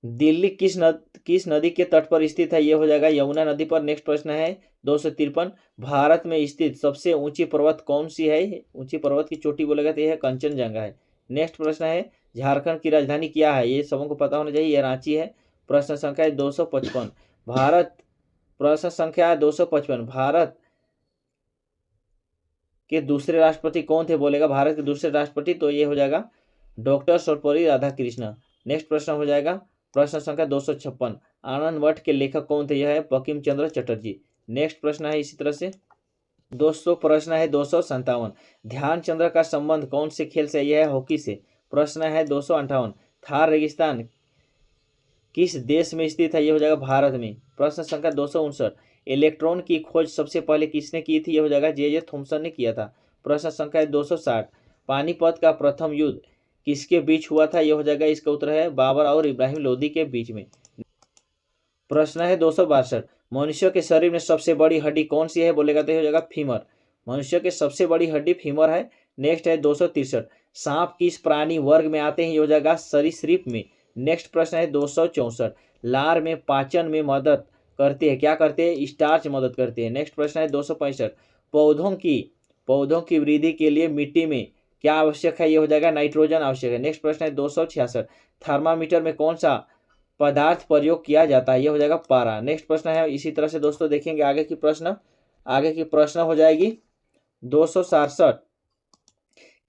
दिल्ली किस नदी के तट पर स्थित है, यह हो जाएगा यमुना नदी पर। नेक्स्ट प्रश्न है 253, भारत में स्थित सबसे ऊंची पर्वत कौन सी है, ऊंची पर्वत की चोटी बोलेगा तो यह है कंचनजंगा है। नेक्स्ट प्रश्न है झारखंड की राजधानी क्या है, ये सबको पता होना चाहिए, यह रांची है। प्रश्न संख्या है 255, प्रश्न संख्या 255, भारत के दूसरे राष्ट्रपति कौन थे, बोलेगा भारत के दूसरे राष्ट्रपति तो ये हो जाएगा डॉक्टर सर्वपल्ली राधाकृष्णन। नेक्स्ट प्रश्न हो जाएगा प्रश्न संख्या 256, आनंद मठ के लेखक कौन थे, यह है बंकिम चंद्र चटर्जी। नेक्स्ट प्रश्न है इसी तरह से दोस्तों। प्रश्न है 257, ध्यानचंद्र का संबंध कौन से खेल से, यह है हॉकी से। प्रश्न है 258, थार रेगिस्तान किस देश में स्थित है, यह हो जाएगा भारत में। प्रश्न संख्या 259, इलेक्ट्रॉन की खोज सबसे पहले किसने की थी, यह हो जाएगा जे थॉमसन ने किया था। प्रश्न संख्या 260, पानीपत का प्रथम युद्ध किसके बीच हुआ था, यह हो जाएगा इसका उत्तर है बाबर और इब्राहिम लोदी के बीच में। प्रश्न है 262, मनुष्य के शरीर में सबसे बड़ी हड्डी कौन सी है, बोलेगा तो हो जाएगा फीमर। मनुष्य के सबसे बड़ी हड्डी फीमर है। नेक्स्ट है 263, सांप किस प्राणी वर्ग में आते हैं, ये हो जाएगा सरीसृप में। नेक्स्ट प्रश्न है 264, लार में पाचन में मदद करते हैं, क्या करते हैं, स्टार्च मदद करते हैं। नेक्स्ट प्रश्न है 265, पौधों की वृद्धि के लिए मिट्टी में क्या आवश्यक है, ये हो जाएगा नाइट्रोजन आवश्यक है। नेक्स्ट प्रश्न है 266, थर्मामीटर में कौन सा पदार्थ प्रयोग किया जाता है, ये हो जाएगा पारा। नेक्स्ट प्रश्न है इसी तरह से दोस्तों देखेंगे आगे की प्रश्न हो जाएगी 267,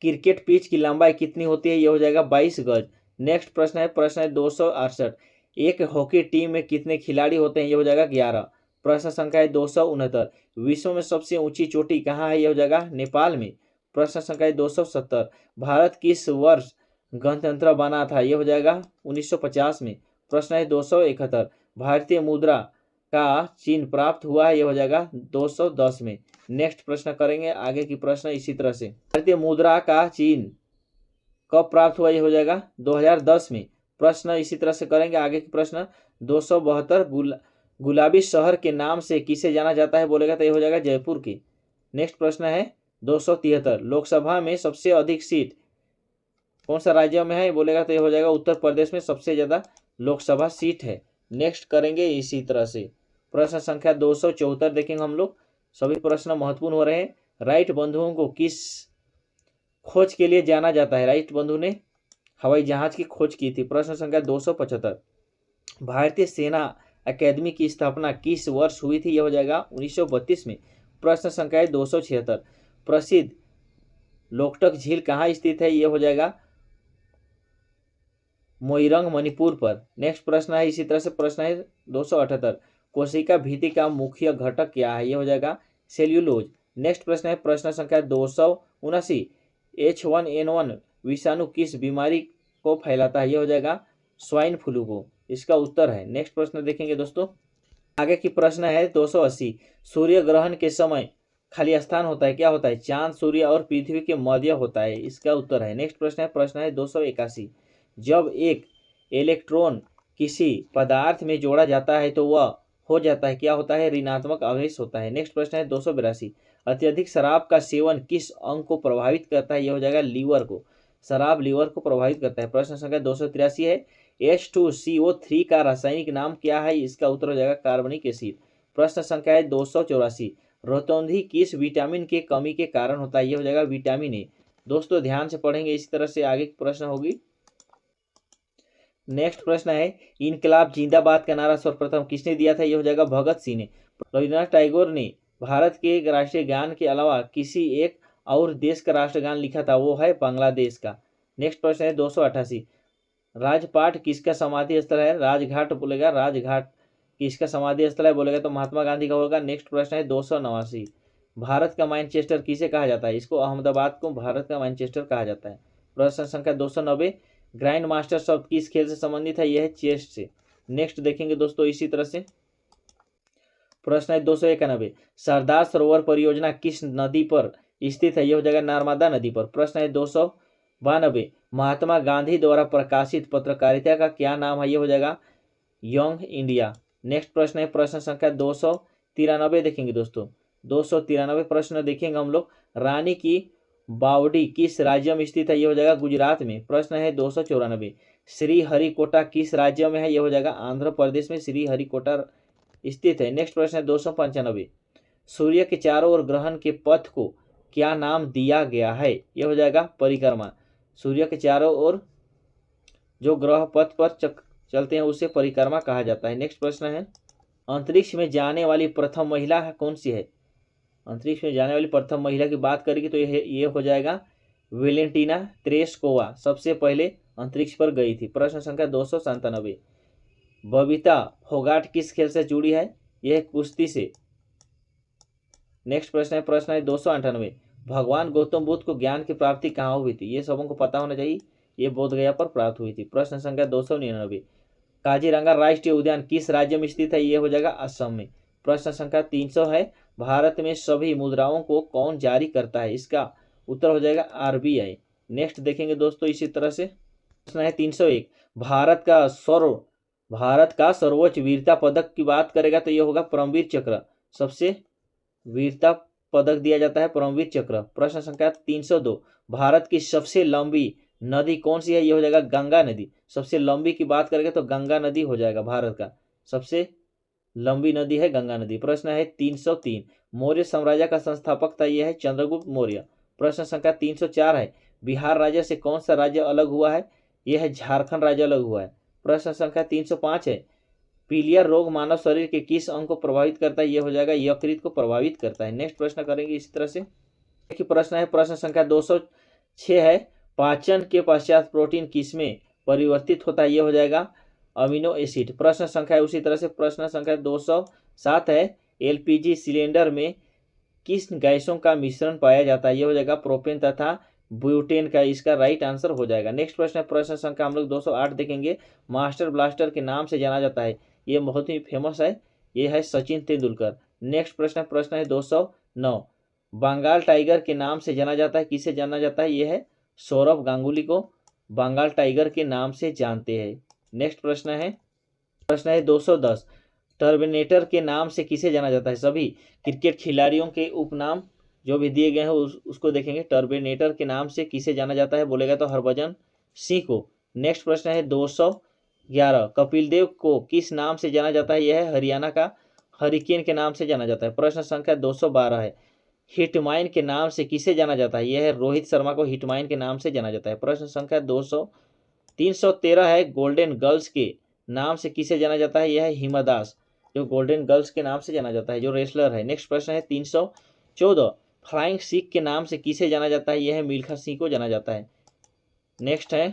क्रिकेट पिच की लंबाई कितनी होती है, ये हो जाएगा 22 गज। नेक्स्ट प्रश्न है 268, एक हॉकी टीम में कितने खिलाड़ी होते हैं, ये हो जाएगा 11। प्रश्न संख्या है 269, विश्व में सबसे ऊंची चोटी कहाँ है, ये हो जाएगा नेपाल में। प्रश्न संख्या है 270, भारत किस वर्ष गणतंत्र बना था, ये हो जाएगा 1950 में। प्रश्न है 271, भारतीय मुद्रा का चिन्ह प्राप्त हुआ है, ये हो जाएगा 210 में। नेक्स्ट प्रश्न करेंगे आगे की प्रश्न इसी तरह से। भारतीय मुद्रा का चिन्ह कब प्राप्त हुआ, ये हो जाएगा 2010 में। प्रश्न इसी तरह से करेंगे आगे की प्रश्न 272, गुलाबी शहर के नाम से किसे जाना जाता है, बोलेगा तो ये हो जाएगा जयपुर की। नेक्स्ट प्रश्न है 273, लोकसभा में सबसे अधिक सीट कौन सा राज्य में है, बोलेगा तो ये हो जाएगा उत्तर प्रदेश में सबसे ज्यादा लोकसभा सीट है। नेक्स्ट करेंगे इसी तरह से प्रश्न संख्या 274 देखेंगे हम लोग। सभी प्रश्न महत्वपूर्ण हो रहे हैं। राइट बंधुओं को किस खोज के लिए जाना जाता है, राइट बंधु ने हवाई जहाज की खोज की थी। प्रश्न संख्या 275, भारतीय सेना अकेदमी की स्थापना किस वर्ष हुई थी, यह हो जाएगा 1932 में। प्रश्न संख्या 276, प्रसिद्ध लोकटक झील कहाँ स्थित है, यह हो जाएगा मोइरंग मणिपुर पर। नेक्स्ट प्रश्न है इसी तरह से प्रश्न है 278, कोशिका भित्ति का मुख्य घटक क्या है, यह हो जाएगा सेल्यूलोज। नेक्स्ट प्रश्न है प्रश्न संख्या 279, H1N1 विषाणु किस बीमारी को फैलाता है, यह हो जाएगा स्वाइन फ्लू को? इसका उत्तर है, नेक्स्ट प्रश्न देखेंगे दोस्तों। आगे की प्रश्न है 280। सूर्य ग्रहण के समय खाली स्थान होता है, क्या होता है? चांद, सूर्य और पृथ्वी के मध्य होता है, इसका उत्तर है। नेक्स्ट प्रश्न है 281। जब एक इलेक्ट्रॉन किसी पदार्थ में जोड़ा जाता है तो वह हो जाता है, क्या होता है? ऋणात्मक आवेश होता है। नेक्स्ट प्रश्न है 282। अत्यधिक शराब का सेवन किस अंग को प्रभावित करता है? यह हो जाएगा लीवर को। शराब लीवर को प्रभावित करता है। प्रश्न संख्या 283 है H2CO3 का रासायनिक नाम क्या है? इसका उत्तर हो जाएगा कार्बनिक एसिड। प्रश्न संख्या है 284। रोतौंधी किस विटामिन के कमी के कारण होता है? यह हो जाएगा विटामिन ए। दोस्तों ध्यान से पढ़ेंगे, इसी तरह से आगे की प्रश्न होगी। नेक्स्ट प्रश्न है इनकलाब जिंदाबाद का नारा सर्वप्रथम किसने दिया था? यह हो जाएगा भगत सिंह ने। रविन्द्रनाथ टैगोर ने भारत के राष्ट्रीय गान के अलावा किसी एक और देश का राष्ट्रगान लिखा था, वो है बांग्लादेश का। नेक्स्ट प्रश्न है 288। राजपाट किसका समाधि स्थल है? राजघाट बोलेगा, राजघाट किसका समाधि स्थल है बोलेगा तो महात्मा गांधी का होगा। नेक्स्ट प्रश्न है 289। भारत का मैनचेस्टर किसे कहा जाता है? इसको अहमदाबाद को भारत का मैनचेस्टर कहा जाता है। प्रश्न संख्या 290। ग्रैंड मास्टर शब्द किस खेल से संबंधित है? यह है चेस से। नेक्स्ट देखेंगे दोस्तों इसी तरह से। प्रश्न है 291। सरदार सरोवर परियोजना किस नदी पर स्थित है? यह हो जाएगा नर्मदा नदी पर। प्रश्न है 292। महात्मा गांधी द्वारा प्रकाशित पत्रकारिता का क्या नाम है? यह हो जाएगा यंग इंडिया। नेक्स्ट प्रश्न है प्रश्न संख्या 293 देखेंगे दोस्तों। 293 प्रश्न देखेंगे हम लोग। रानी की बावड़ी किस राज्य में स्थित है? यह हो जाएगा गुजरात में। प्रश्न है 294। श्रीहरिकोटा किस राज्य में है? यह हो जाएगा आंध्र प्रदेश में श्रीहरिकोटा स्थित है। नेक्स्ट प्रश्न है 295। सूर्य के चारों ओर ग्रहण के पथ को क्या नाम दिया गया है? यह हो जाएगा परिक्रमा। सूर्य के चारों ओर जो ग्रह पथ पर चलते हैं उसे परिक्रमा कहा जाता है। नेक्स्ट प्रश्न है अंतरिक्ष में जाने वाली प्रथम महिला कौन सी है? अंतरिक्ष में जाने वाली प्रथम महिला की बात करेंगे तो ये हो जाएगा वेलेंटिना तेरेस्कोवा, सबसे पहले अंतरिक्ष पर गई थी। प्रश्न संख्या 297। बबीता फोगाट किस खेल से जुड़ी है? यह कुश्ती से। नेक्स्ट प्रश्न है 298। भगवान गौतम बुद्ध को ज्ञान की प्राप्ति कहाँ हुई थी? ये सबों को पता होना चाहिए, ये बोधगया पर प्राप्त हुई थी। प्रश्न संख्या 299। काजीरंगा राष्ट्रीय उद्यान किस राज्य में स्थित है? ये हो जाएगा असम में। प्रश्न संख्या 300 है भारत में सभी मुद्राओं को कौन जारी करता है? इसका उत्तर हो जाएगा RBI। नेक्स्ट देखेंगे दोस्तों इसी तरह से। प्रश्न है 301। भारत का सर्वोच्च वीरता पदक की बात करेगा तो यह होगा परमवीर चक्र, सबसे वीरता पदक दिया जाता है परमवीर चक्र। प्रश्न संख्या 302। भारत की सबसे लंबी नदी कौन सी है? यह हो जाएगा गंगा नदी। सबसे लंबी की बात करेंगे तो गंगा नदी हो जाएगा, भारत का सबसे लंबी नदी है गंगा नदी। प्रश्न है 303। मौर्य साम्राज्य का संस्थापक था, यह है चंद्रगुप्त मौर्य। प्रश्न संख्या 304 है बिहार राज्य से कौन सा राज्य अलग हुआ है? यह है झारखंड राज्य अलग हुआ है। प्रश्न संख्या 305 है पीलिया रोग मानव शरीर के किस अंग को प्रभावित करता है? यह हो जाएगा यकृत को प्रभावित करता है। नेक्स्ट प्रश्न करेंगे इसी तरह से। प्रश्न है प्रश्न संख्या 206 है पाचन के पश्चात प्रोटीन किसमें परिवर्तित होता है? यह हो जाएगा अमीनो एसिड। प्रश्न संख्या उसी तरह से। प्रश्न संख्या 207 है LPG सिलेंडर में किस गैसों का मिश्रण पाया जाता है? यह हो जाएगा प्रोपेन तथा ब्यूटेन का, इसका राइट आंसर हो जाएगा। नेक्स्ट प्रश्न संख्या हम लोग 208 देखेंगे। मास्टर ब्लास्टर के नाम से जाना जाता है, ये बहुत ही फेमस है, ये है सचिन तेंदुलकर। नेक्स्ट प्रश्न है 209। बंगाल टाइगर के नाम से जाना जाता है, किसे जाना जाता है? यह है सौरव गांगुली को बंगाल टाइगर के नाम से जानते हैं। नेक्स्ट प्रश्न है 210। टर्मिनेटर के नाम से किसे जाना जाता है? सभी क्रिकेट खिलाड़ियों के उपनाम जो भी दिए गए हैं उसको देखेंगे। टर्मिनेटर के नाम से किसे जाना जाता है बोलेगा तो हरभजन सिंह को। नेक्स्ट प्रश्न है 211। कपिल देव को किस नाम से जाना जाता है? यह है हरियाणा का हरिकेन के नाम से जाना जाता है। प्रश्न संख्या 212 है हिटमाइन के नाम से किसे जाना जाता है? यह है रोहित शर्मा को हिटमाइन के नाम से जाना जाता है। प्रश्न संख्या 313 है गोल्डन गर्ल्स के नाम से किसे जाना जाता है? यह है हिमा दास, जो गोल्डन गर्ल्स के नाम से जाना जाता है, जो रेसलर है। नेक्स्ट प्रश्न है 314। फ्लाइंग सिख के नाम से किसे जाना जाता है? यह है मिल्खा सिंह को जाना जाता है। नेक्स्ट है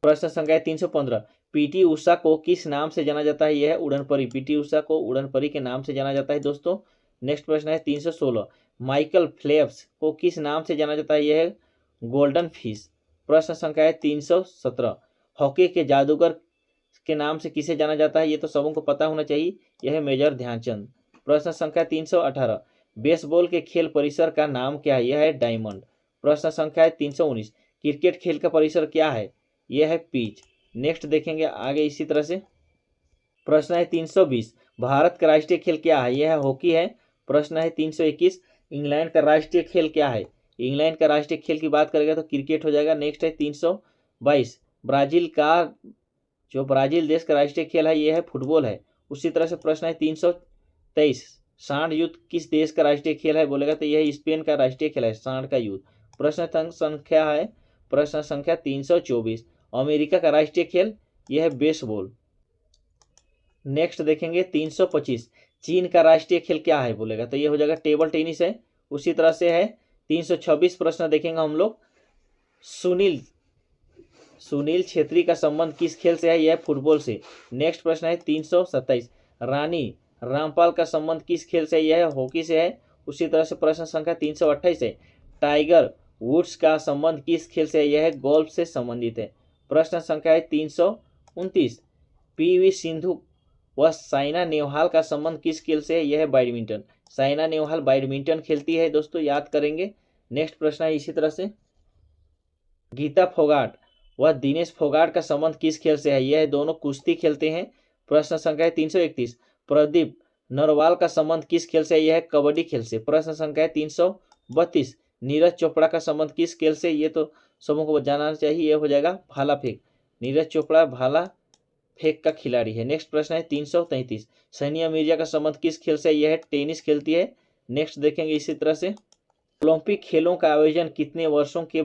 प्रश्न संख्या 315। PT उषा को किस नाम से जाना जाता है? यह है उड़न परी। PT उषा को उड़न परी के नाम से जाना जाता है दोस्तों। नेक्स्ट प्रश्न है 316। माइकल फेल्प्स को किस नाम से जाना जाता है? यह है गोल्डन फिश। प्रश्न संख्या है 317। हॉकी के जादूगर के नाम से किसे जाना जाता है? ये तो सबको पता होना चाहिए, यह है मेजर ध्यानचंद। प्रश्न संख्या 318, बेसबॉल के खेल परिसर का नाम क्या है? यह है डायमंड। प्रश्न संख्या 319, क्रिकेट खेल का परिसर क्या है? यह है पिच। नेक्स्ट देखेंगे आगे इसी तरह से। प्रश्न है 320, भारत का राष्ट्रीय खेल क्या है? यह हॉकी है। प्रश्न है 321, इंग्लैंड का राष्ट्रीय खेल क्या है? इंग्लैंड का राष्ट्रीय खेल की बात करेंगे तो क्रिकेट हो जाएगा। नेक्स्ट है 322, ब्राजील का जो ब्राजील देश का राष्ट्रीय खेल है यह है फुटबॉल है। उसी तरह से प्रश्न है 323, सांड युद्ध किस देश का राष्ट्रीय खेल है? बोलेगा तो यह स्पेन का राष्ट्रीय खेल है, सांड का युद्ध। प्रश्न संख्या 324, अमेरिका का राष्ट्रीय खेल यह है बेसबॉल। नेक्स्ट देखेंगे 325, चीन का राष्ट्रीय खेल क्या है? बोलेगा तो ये हो जाएगा टेबल टेनिस है। उसी तरह से है 326 प्रश्न देखेंगे हम लोग, सुनील छेत्री का संबंध किस खेल से है? यह फुटबॉल से। नेक्स्ट प्रश्न है 327, रानी रामपाल का संबंध किस खेल से? यह हॉकी से है। उसी तरह से प्रश्न संख्या 328 है, टाइगर वुड्स का संबंध किस खेल से? यह है गोल्फ से संबंधित है। प्रश्न संख्या है 329, पीवी सिंधु व साइना नेहवाल का संबंध किस खेल से है? यह है बैडमिंटन। साइना नेहवाल बैडमिंटन खेलती है दोस्तों, याद करेंगे। नेक्स्ट प्रश्न है इसी तरह से, गीता फोगाट व दिनेश फोगाट का संबंध किस खेल से है? यह दोनों कुश्ती खेलते हैं। प्रश्न संख्या 331, प्रदीप नरवाल का संबंध किस खेल से है? यह कबड्डी खेल से। प्रश्न संख्या 332, नीरज चोपड़ा का संबंध किस खेल से? ये तो सबको जानना चाहिए, यह हो जाएगा भाला फेंक। नीरज चोपड़ा भाला फेंक का खिलाड़ी है। नेक्स्ट प्रश्न है 333, सानिया मिर्जा का संबंध किस खेल से? यह टेनिस खेलती है। नेक्स्ट देखेंगे इसी तरह से, ओलंपिक खेलों का आयोजन कितने वर्षों के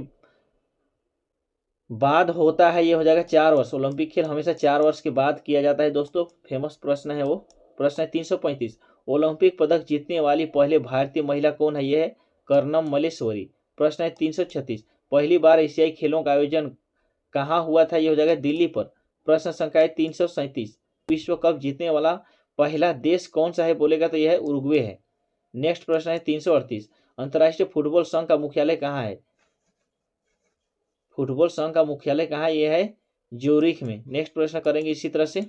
बाद होता है? ये हो जाएगा 4 वर्ष। ओलंपिक खेल हमेशा 4 वर्ष के बाद किया जाता है दोस्तों, फेमस प्रश्न है वो। प्रश्न है 335, ओलंपिक पदक जीतने वाली पहले भारतीय महिला कौन है? यह है कर्णम मल्लेश्वरी। प्रश्न है 336, पहली बार एशियाई खेलों का आयोजन कहाँ हुआ था? यह हो जाएगा दिल्ली पर। प्रश्न संख्या है 337, विश्व कप जीतने वाला पहला देश कौन सा है? बोलेगा तो यह है उरुग्वे है। नेक्स्ट प्रश्न है 338, अंतर्राष्ट्रीय फुटबॉल संघ का मुख्यालय कहाँ है? फुटबॉल संघ का मुख्यालय कहाँ है? यह है ज्यूरिख में। नेक्स्ट प्रश्न करेंगे इसी तरह से,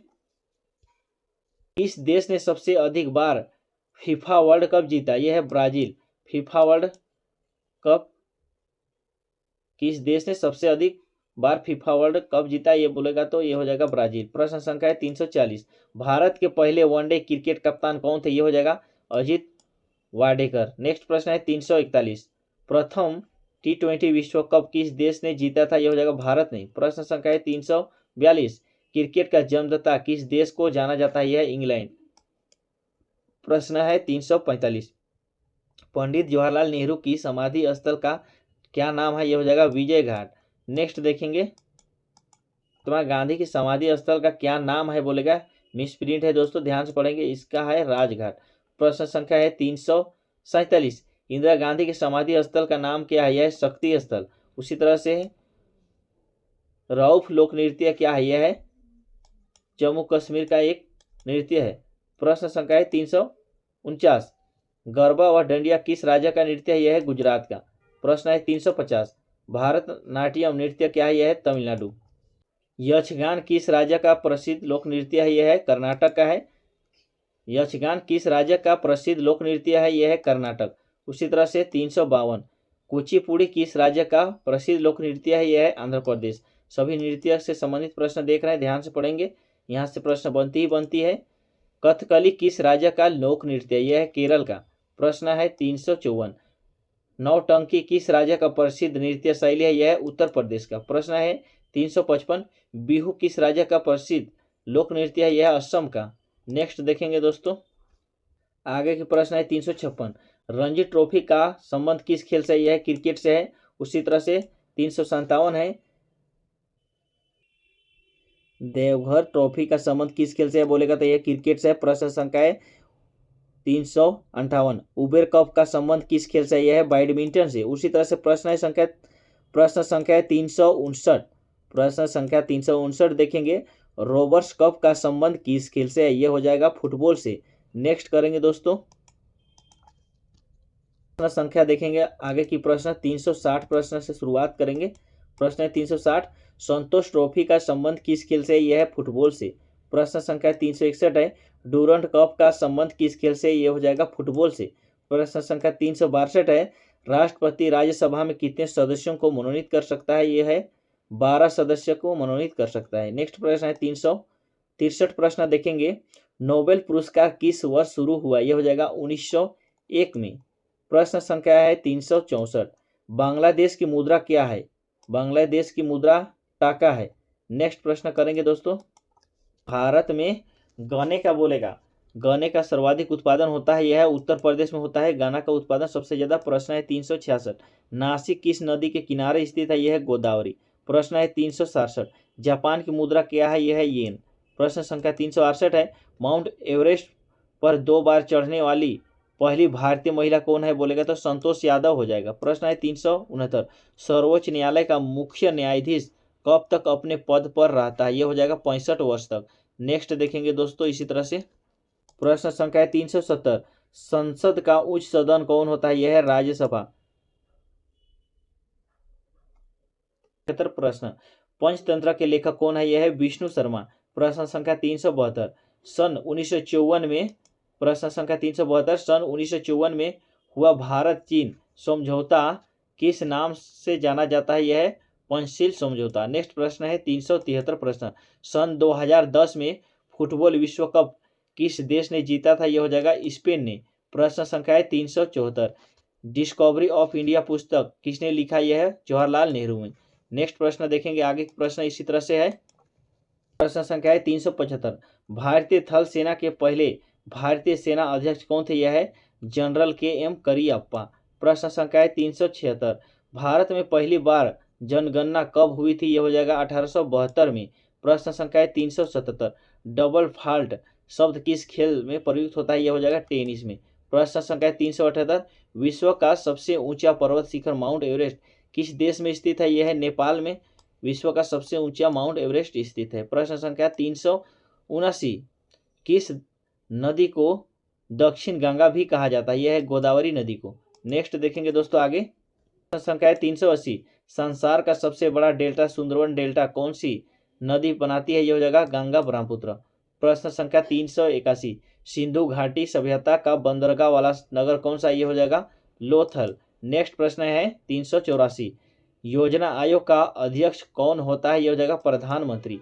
किस देश ने सबसे अधिक बार फीफा वर्ल्ड कप जीता? यह है ब्राजील। फीफा वर्ल्ड कप किस देश ने सबसे अधिक बार फीफा वर्ल्ड कप जीता? ये बोलेगा तो ये हो जाएगा ब्राजील। प्रश्न संख्या है 340, भारत के पहले वनडे क्रिकेट कप्तान कौन थे? ये हो जाएगा अजित वाडेकर। नेक्स्ट प्रश्न है 341, प्रथम T20 विश्व कप किस देश ने जीता था? यह हो जाएगा भारत ने। प्रश्न संख्या है 342, क्रिकेट का जन्मदाता किस देश को जाना जाता है? यह है इंग्लैंड। प्रश्न है 345, पंडित जवाहरलाल नेहरू की समाधि स्थल का क्या नाम है? यह हो जाएगा विजय घाट। नेक्स्ट देखेंगे, तुम्हारा गांधी की समाधि स्थल का क्या नाम है? बोलेगा मिसप्रिंट है दोस्तों, ध्यान से पढ़ेंगे, इसका है राजघाट। प्रश्न संख्या है 347, इंदिरा गांधी के समाधि स्थल का नाम क्या है? यह है शक्ति स्थल। उसी तरह से रऊफ लोक नृत्य क्या है? यह है जम्मू कश्मीर का एक नृत्य है। प्रश्न संख्या है 349, गरबा व डंडिया किस राज्य का नृत्य है? यह है गुजरात का। प्रश्न है 350, भारतनाट्यम नृत्य क्या है? यह है तमिलनाडु। यक्षगान किस राज्य का प्रसिद्ध लोक नृत्य है? यह है कर्नाटक का है। यक्षगान किस राज्य का प्रसिद्ध लोक नृत्य है? यह है कर्नाटक। उसी तरह से 352, कुचिपुड़ी किस राज्य का प्रसिद्ध लोक नृत्य है? यह है आंध्र प्रदेश। सभी नृत्य से संबंधित प्रश्न देख रहे हैं, ध्यान से पढ़ेंगे, यहाँ से प्रश्न बनती है। कथकली किस राज्य का लोक नृत्य? यह है केरल का। प्रश्न है 354, नौटंकी किस राज्य का प्रसिद्ध नृत्य शैली है? यह है उत्तर प्रदेश का। प्रश्न है 355, बिहू किस राज्य का प्रसिद्ध लोक नृत्य है? यह है असम का। नेक्स्ट देखेंगे दोस्तों, आगे के प्रश्न है 356, रणजी ट्रॉफी का संबंध किस खेल से? यह है क्रिकेट से है। उसी तरह से 357 है, देवघर ट्रॉफी का संबंध किस खेल से है? बोलेगा तो यह क्रिकेट से है। प्रश्न संख्या है 358, उबेर कप का संबंध किस खेल से? यह है बैडमिंटन से। उसी तरह से प्रश्न संख्या 359, प्रश्न संख्या 359 देखेंगे, रोबर्स कप का संबंध किस खेल से है? यह हो जाएगा फुटबॉल से। नेक्स्ट करेंगे दोस्तों, प्रश्न संख्या देखेंगे आगे की प्रश्न 360 प्रश्न से शुरुआत करेंगे। प्रश्न है 360, संतोष ट्रॉफी का संबंध किस खेल से? यह है फुटबॉल से। प्रश्न संख्या 361 है, डूरंड कप का संबंध किस खेल से? यह हो जाएगा फुटबॉल से। प्रश्न संख्या 362 है, राष्ट्रपति राज्यसभा में कितने सदस्यों को मनोनीत कर सकता है? यह है 12 सदस्य को मनोनीत कर सकता है। नेक्स्ट प्रश्न है 363 प्रश्न देखेंगे, नोबेल पुरस्कार किस वर्ष शुरू हुआ? यह हो जाएगा 1901 में। प्रश्न संख्या है 364, बांग्लादेश की मुद्रा क्या है? बांग्लादेश की मुद्रा टाका है। नेक्स्ट प्रश्न करेंगे दोस्तों, भारत में गन्ने का बोलेगा, गन्ने का सर्वाधिक उत्पादन होता है, यह उत्तर प्रदेश में होता है गन्ना का उत्पादन सबसे ज्यादा। प्रश्न है 366, नासिक किस नदी के किनारे स्थित है? यह है गोदावरी। प्रश्न है 367, जापान की मुद्रा क्या है? यह है येन। प्रश्न संख्या 368 है, माउंट एवरेस्ट पर 2 बार चढ़ने वाली पहली भारतीय महिला कौन है? बोलेगा तो संतोष यादव हो जाएगा। प्रश्न है 369, सर्वोच्च न्यायालय का मुख्य न्यायाधीश कब तक अपने पद पर रहता है? यह हो जाएगा 65 वर्ष तक। नेक्स्ट देखेंगे दोस्तों इसी तरह से, प्रश्न संख्या 370, संसद का उच्च सदन कौन होता है? यह है राज्यसभा। प्रश्न, पंचतंत्र के लेखक कौन है? यह है विष्णु शर्मा। प्रश्न संख्या 372, सन 1954 में, प्रश्न संख्या 372, सन 1954 में हुआ भारत चीन समझौता किस नाम से जाना जाता है? यह है पंचशील समझौता। नेक्स्ट प्रश्न है 373 प्रश्न, सन 2010 में फुटबॉल विश्व कप किस देश ने जीता था? यह हो जाएगा स्पेन ने। प्रश्न संख्या है 374, डिस्कवरी ऑफ इंडिया पुस्तक किसने लिखा? यह है जवाहरलाल नेहरू में। नेक्स्ट प्रश्न देखेंगे, आगे प्रश्न इसी तरह से है। प्रश्न संख्या है 375, भारतीय थल सेना के पहले भारतीय सेना अध्यक्ष कौन थे? यह है जनरल KM करियप्पा। प्रश्न संख्या है 376, भारत में पहली बार जनगणना कब हुई थी? यह हो जाएगा 1872 में। प्रश्न संख्या है 377, डबल फॉल्ट शब्द किस खेल में प्रयुक्त होता है? यह हो जाएगा टेनिस में। प्रश्न संख्या 378, विश्व का सबसे ऊंचा पर्वत शिखर माउंट एवरेस्ट किस देश में स्थित है? यह है नेपाल में विश्व का सबसे ऊंचा माउंट एवरेस्ट स्थित है। प्रश्न संख्या 379, किस नदी को दक्षिण गंगा भी कहा जाता है? यह है गोदावरी नदी को। नेक्स्ट देखेंगे दोस्तों आगे, प्रश्न संख्या 380, संसार का सबसे बड़ा डेल्टा सुंदरवन डेल्टा कौन सी नदी बनाती है? यह हो जाएगा गंगा ब्रह्मपुत्र। प्रश्न संख्या 381, सिंधु घाटी सभ्यता का बंदरगाह वाला नगर कौन सा? यह हो जाएगा लोथल। नेक्स्ट प्रश्न है 384, योजना आयोग का अध्यक्ष कौन होता है? यह हो जाएगा प्रधानमंत्री।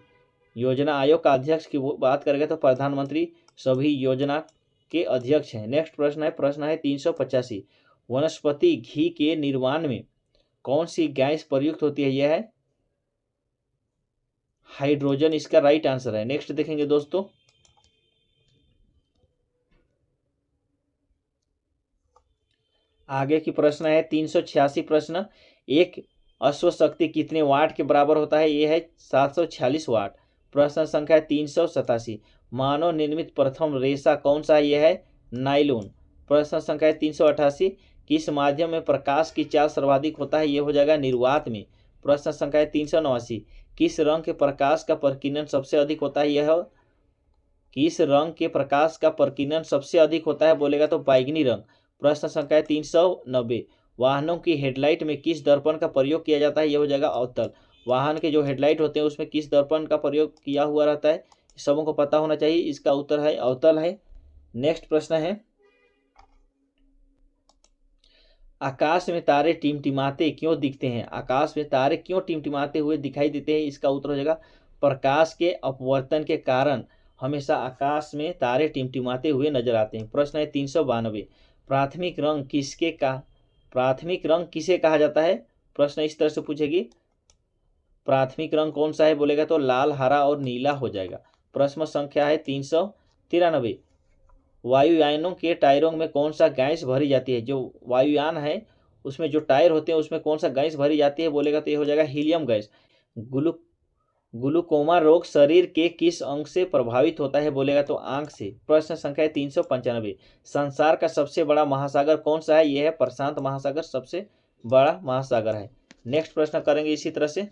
योजना आयोग का अध्यक्ष की बात करेंगे तो प्रधानमंत्री सभी योजना के अध्यक्ष हैं। नेक्स्ट प्रश्न है 385, वनस्पति घी के निर्माण में कौन सी गैस प्रयुक्त होती है? यह है हाइड्रोजन, इसका राइट आंसर है। नेक्स्ट देखेंगे दोस्तों, आगे की प्रश्न है 386 प्रश्न, एक अश्व शक्ति कितने वाट के बराबर होता है? यह है 746 वाट। प्रश्न संख्या 387, मानव निर्मित प्रथम रेशा कौन सा है? यह है नाइलॉन। प्रश्न संख्या 388, किस माध्यम में प्रकाश की चाल सर्वाधिक होता है? यह हो जाएगा निर्वात में। प्रश्न संख्या 389, किस रंग के प्रकाश का प्रकीर्णन सबसे अधिक होता है? यह किस रंग के प्रकाश का प्रकीर्णन सबसे अधिक होता है? बोलेगा तो बैंगनी रंग। प्रश्न संख्या 390, वाहनों की हेडलाइट में किस दर्पण का प्रयोग किया जाता है? यह हो जाएगा अवतल। वाहन के जो हेडलाइट होते हैं उसमें किस दर्पण का प्रयोग किया हुआ रहता है? सबों को पता होना चाहिए, इसका उत्तर है अवतल है। नेक्स्ट प्रश्न है, आकाश में तारे टिमटिमाते क्यों दिखते हैं? आकाश में तारे क्यों टिमटिमाते हुए दिखाई देते हैं? इसका उत्तर हो जाएगा प्रकाश के अपवर्तन के कारण हमेशा आकाश में तारे टिमटिमाते हुए नजर आते हैं। प्रश्न है 392, प्राथमिक रंग किसे कहा जाता है? प्रश्न इस तरह से पूछेगी, प्राथमिक रंग कौन सा है? बोलेगा तो लाल, हरा और नीला हो जाएगा। प्रश्न संख्या है 393, वायुयानों के टायरों में कौन सा गैस भरी जाती है? जो वायुयान है उसमें जो टायर होते हैं उसमें कौन सा गैस भरी जाती है? बोलेगा तो ये हो जाएगा हीलियम गैस। ग्लूकोमा रोग शरीर के किस अंग से प्रभावित होता है? बोलेगा तो आंख से। प्रश्न संख्या 395, संसार का सबसे बड़ा महासागर कौन सा है? यह है प्रशांत महासागर सबसे बड़ा महासागर है। नेक्स्ट प्रश्न करेंगे इसी तरह से,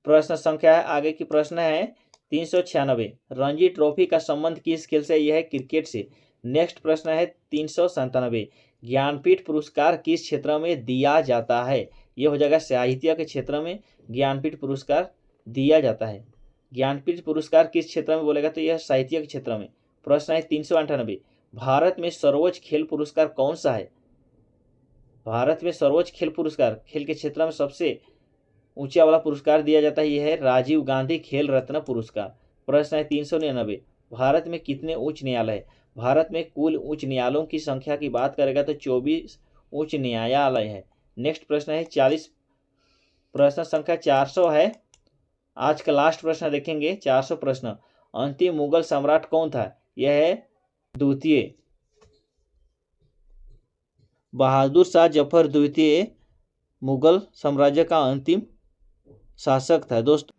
प्रश्न संख्या है आगे की प्रश्न है 396, रणजी ट्रॉफी का संबंध किस खेल से? यह है क्रिकेट से। नेक्स्ट प्रश्न है 397, ज्ञानपीठ पुरस्कार किस क्षेत्र में दिया जाता है? ये हो जाएगा साहित्य के क्षेत्र में ज्ञानपीठ पुरस्कार दिया जाता है। ज्ञानपीठ पुरस्कार किस क्षेत्र में बोलेगा तो यह साहित्य के क्षेत्र में। प्रश्न है 398, भारत में सर्वोच्च खेल पुरस्कार कौन सा है। भारत में सर्वोच्च खेल पुरस्कार, खेल के क्षेत्र में सबसे ऊंचा वाला पुरस्कार दिया जाता है, यह है राजीव गांधी खेल रत्न पुरस्कार। प्रश्न है 399, भारत में कितने उच्च न्यायालय है। भारत में कुल उच्च न्यायालयों की संख्या की बात करेगा तो 24 उच्च न्यायालय है। नेक्स्ट प्रश्न है 40, प्रश्न संख्या 400 है, आज का लास्ट प्रश्न देखेंगे 400 प्रश्न। अंतिम मुगल सम्राट कौन था। यह है द्वितीय बहादुर शाह जफर द्वितीय मुगल साम्राज्य का अंतिम शासक था। दोस्त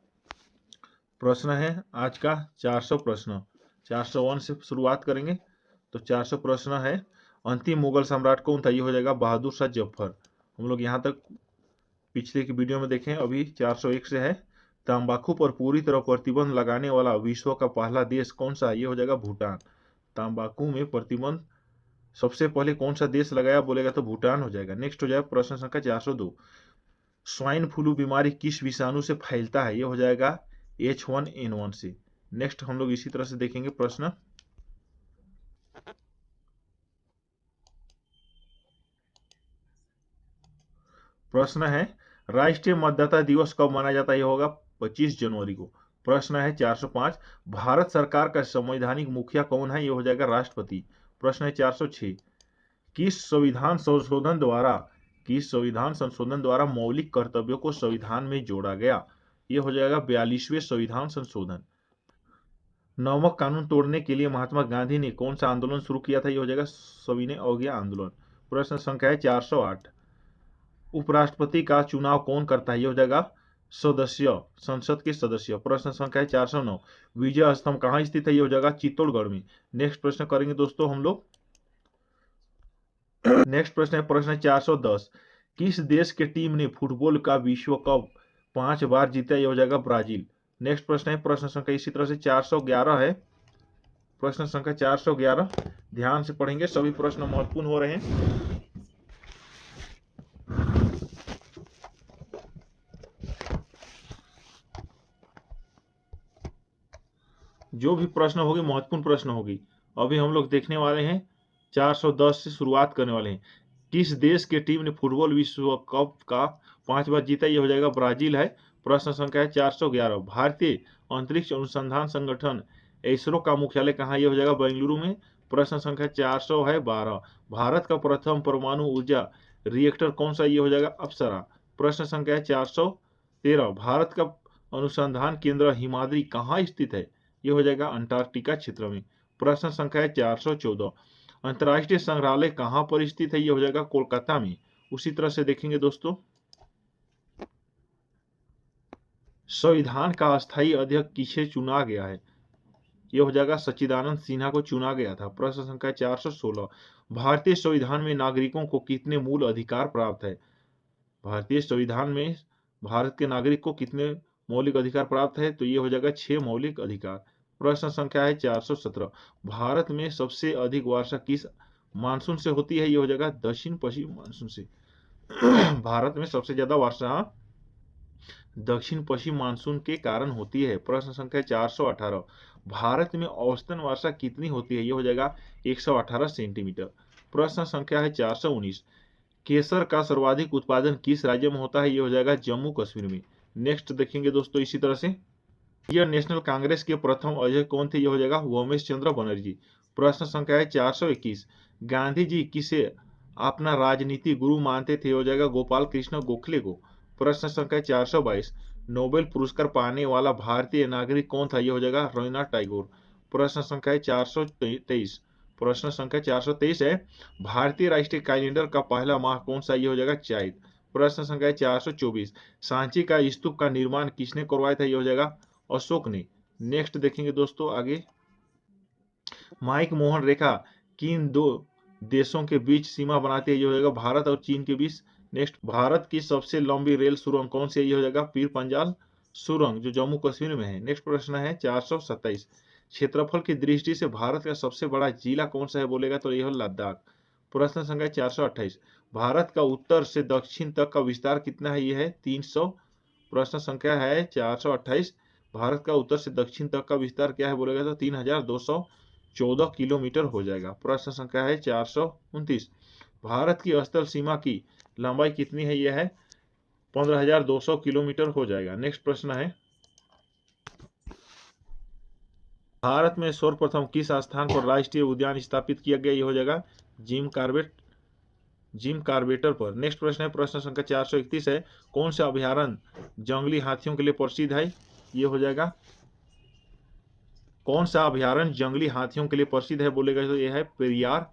प्रश्न है आज का 400 प्रश्न, 401 से शुरुआत करेंगे। तो 400 प्रश्न है, अंतिम मुगल सम्राट कौन था। ये हो जाएगा बहादुर शाह जफर। हम लोग यहाँ तक पिछले की वीडियो में देखें, अभी 401 से है, तंबाकू पर पूरी तरह प्रतिबंध लगाने वाला विश्व का पहला देश कौन सा। ये हो जाएगा भूटान। तंबाकू में प्रतिबंध सबसे पहले कौन सा देश लगाया बोलेगा तो भूटान हो जाएगा। नेक्स्ट हो जाएगा प्रश्न संख्या 402, स्वाइन फ्लू बीमारी किस विषाणु से फैलता है। ये हो जाएगा H1N1 से। नेक्स्ट हम लोग इसी तरह से देखेंगे प्रश्न। प्रश्न है राष्ट्रीय मतदाता दिवस कब मनाया जाता है। ये होगा 25 जनवरी को। प्रश्न है 405, भारत सरकार का संवैधानिक मुखिया कौन है। ये हो जाएगा राष्ट्रपति। प्रश्न है 406, किस संविधान संशोधन द्वारा मौलिक कर्तव्यों को संविधान में जोड़ा गया। यह हो जाएगा 42वें संविधान संशोधन। नमक कानून तोड़ने के लिए महात्मा गांधी ने कौन सा आंदोलन शुरू किया था। यह हो जाएगा सविनय अवज्ञा आंदोलन। प्रश्न संख्या है 408, उपराष्ट्रपति का चुनाव कौन करता है। यह हो जाएगा सदस्य, संसद के सदस्य। प्रश्न संख्या है 409, विजय स्तंभ कहाँ स्थित है। यह हो जाएगा चित्तौड़गढ़ में। नेक्स्ट प्रश्न करेंगे दोस्तों हम लोग। नेक्स्ट प्रश्न है प्रश्न 410, किस देश के टीम ने फुटबॉल का विश्व कप 5 बार जीता। यह हो जाएगा ब्राजील। नेक्स्ट प्रश्न है प्रश्न संख्या इसी तरह से 411 है। प्रश्न संख्या 411 ध्यान से पढ़ेंगे, सभी प्रश्न महत्वपूर्ण हो रहे हैं। जो भी प्रश्न होगी महत्वपूर्ण प्रश्न होगी। अभी हम लोग देखने वाले हैं 410 से शुरुआत करने वाले हैं। किस देश के टीम ने फुटबॉल विश्व कप का 5 बार जीता। यह हो जाएगा ब्राजील है। प्रश्न संख्या है 411, भारतीय अंतरिक्ष अनुसंधान संगठन इसरो का मुख्यालय कहाँ। यह हो जाएगा बेंगलुरु में। प्रश्न संख्या 412, भारत का प्रथम परमाणु ऊर्जा रिएक्टर कौन सा। यह हो जाएगा अप्सरा। प्रश्न संख्या है 413, भारत का अनुसंधान केंद्र हिमाद्री कहाँ स्थित है। यह हो जाएगा अंटार्कटिका क्षेत्र में। प्रश्न संख्या है 414, अंतर्राष्ट्रीय संग्रहालय कहां पर स्थित है। यह हो जाएगा कोलकाता में। उसी तरह से देखेंगे दोस्तों, संविधान का अस्थायी अध्यक्ष किसे चुना गया है। यह हो जाएगा सच्चिदानंद सिन्हा को चुना गया था। प्रश्न संख्या 416, भारतीय संविधान में नागरिकों को कितने मूल अधिकार प्राप्त है। भारतीय संविधान में भारत के नागरिक को कितने मौलिक अधिकार प्राप्त है। तो ये हो जाएगा 6 मौलिक अधिकार। प्रश्न संख्या है 417, भारत में सबसे अधिक वर्षा किस मानसून से होती है। ये हो जाएगा दक्षिण पश्चिम मानसून से। भारत में सबसे ज्यादा वर्षा दक्षिण पश्चिम मानसून के कारण होती है। प्रश्न संख्या 418, भारत में औसतन वर्षा कितनी होती है। ये हो जाएगा 118 सेंटीमीटर। प्रश्न संख्या है 419, केसर का सर्वाधिक उत्पादन किस राज्य में होता है। ये हो जाएगा जम्मू कश्मीर में। नेक्स्ट देखेंगे दोस्तों इसी तरह से, इंडियन नेशनल कांग्रेस के प्रथम अध्यक्ष कौन थे। ये हो जाएगा उमेश चंद्र बनर्जी। प्रश्न संख्या है 421, गांधी जी किसे अपना राजनीति गुरु मानते थे। हो जाएगा गोपाल कृष्ण गोखले को। प्रश्न संख्या 422, नोबेल पुरस्कार पाने वाला भारतीय नागरिक कौन था। ये हो जाएगा रविन्द्रनाथ टैगोर। प्रश्न संख्या है 423, प्रश्न संख्या 423 है, भारतीय राष्ट्रीय कैलेंडर का पहला माह कौन सा। ये हो जाएगा चैत। प्रश्न संख्या 424, सांची का स्तूप का निर्माण किसने करवाया था। ये हो जाएगा अशोक ने। नेक्स्ट देखेंगे दोस्तों आगे, माइक मोहन रेखा किन दो देशों के बीच सीमा बनाती है। ये हो जाएगा भारत और चीन के बीच। नेक्स्ट, भारत की सबसे लंबी रेल सुरंग कौन सी है। ये हो जाएगा पीर पंजाल सुरंग जो जम्मू कश्मीर में है। नेक्स्ट प्रश्न है 427, क्षेत्रफल की दृष्टि से भारत का सबसे बड़ा जिला कौन सा है बोलेगा तो यह है लद्दाख। प्रश्न संख्या 428, भारत का उत्तर से दक्षिण तक का विस्तार कितना है? ये है 300। प्रश्न संख्या है 428। भारत का उत्तर से दक्षिण तक का विस्तार क्या है बोलेगा तो 3214 किलोमीटर हो जाएगा। प्रश्न संख्या है 429। भारत की स्थल सीमा की लंबाई कितनी है? यह है 15,200 किलोमीटर हो जाएगा। नेक्स्ट प्रश्न है, भारत में सर्वप्रथम किस स्थान पर राष्ट्रीय उद्यान स्थापित किया गया? ये हो जाएगा जिम कार्बेटर पर। नेक्स्ट प्रश्न है, प्रश्न संख्या 431 है, कौन सा अभयारण्य जंगली हाथियों के लिए प्रसिद्ध है? ये हो जाएगा, कौन सा अभयारण्य जंगली हाथियों के लिए प्रसिद्ध है बोलेगा तो यह है पेरियार,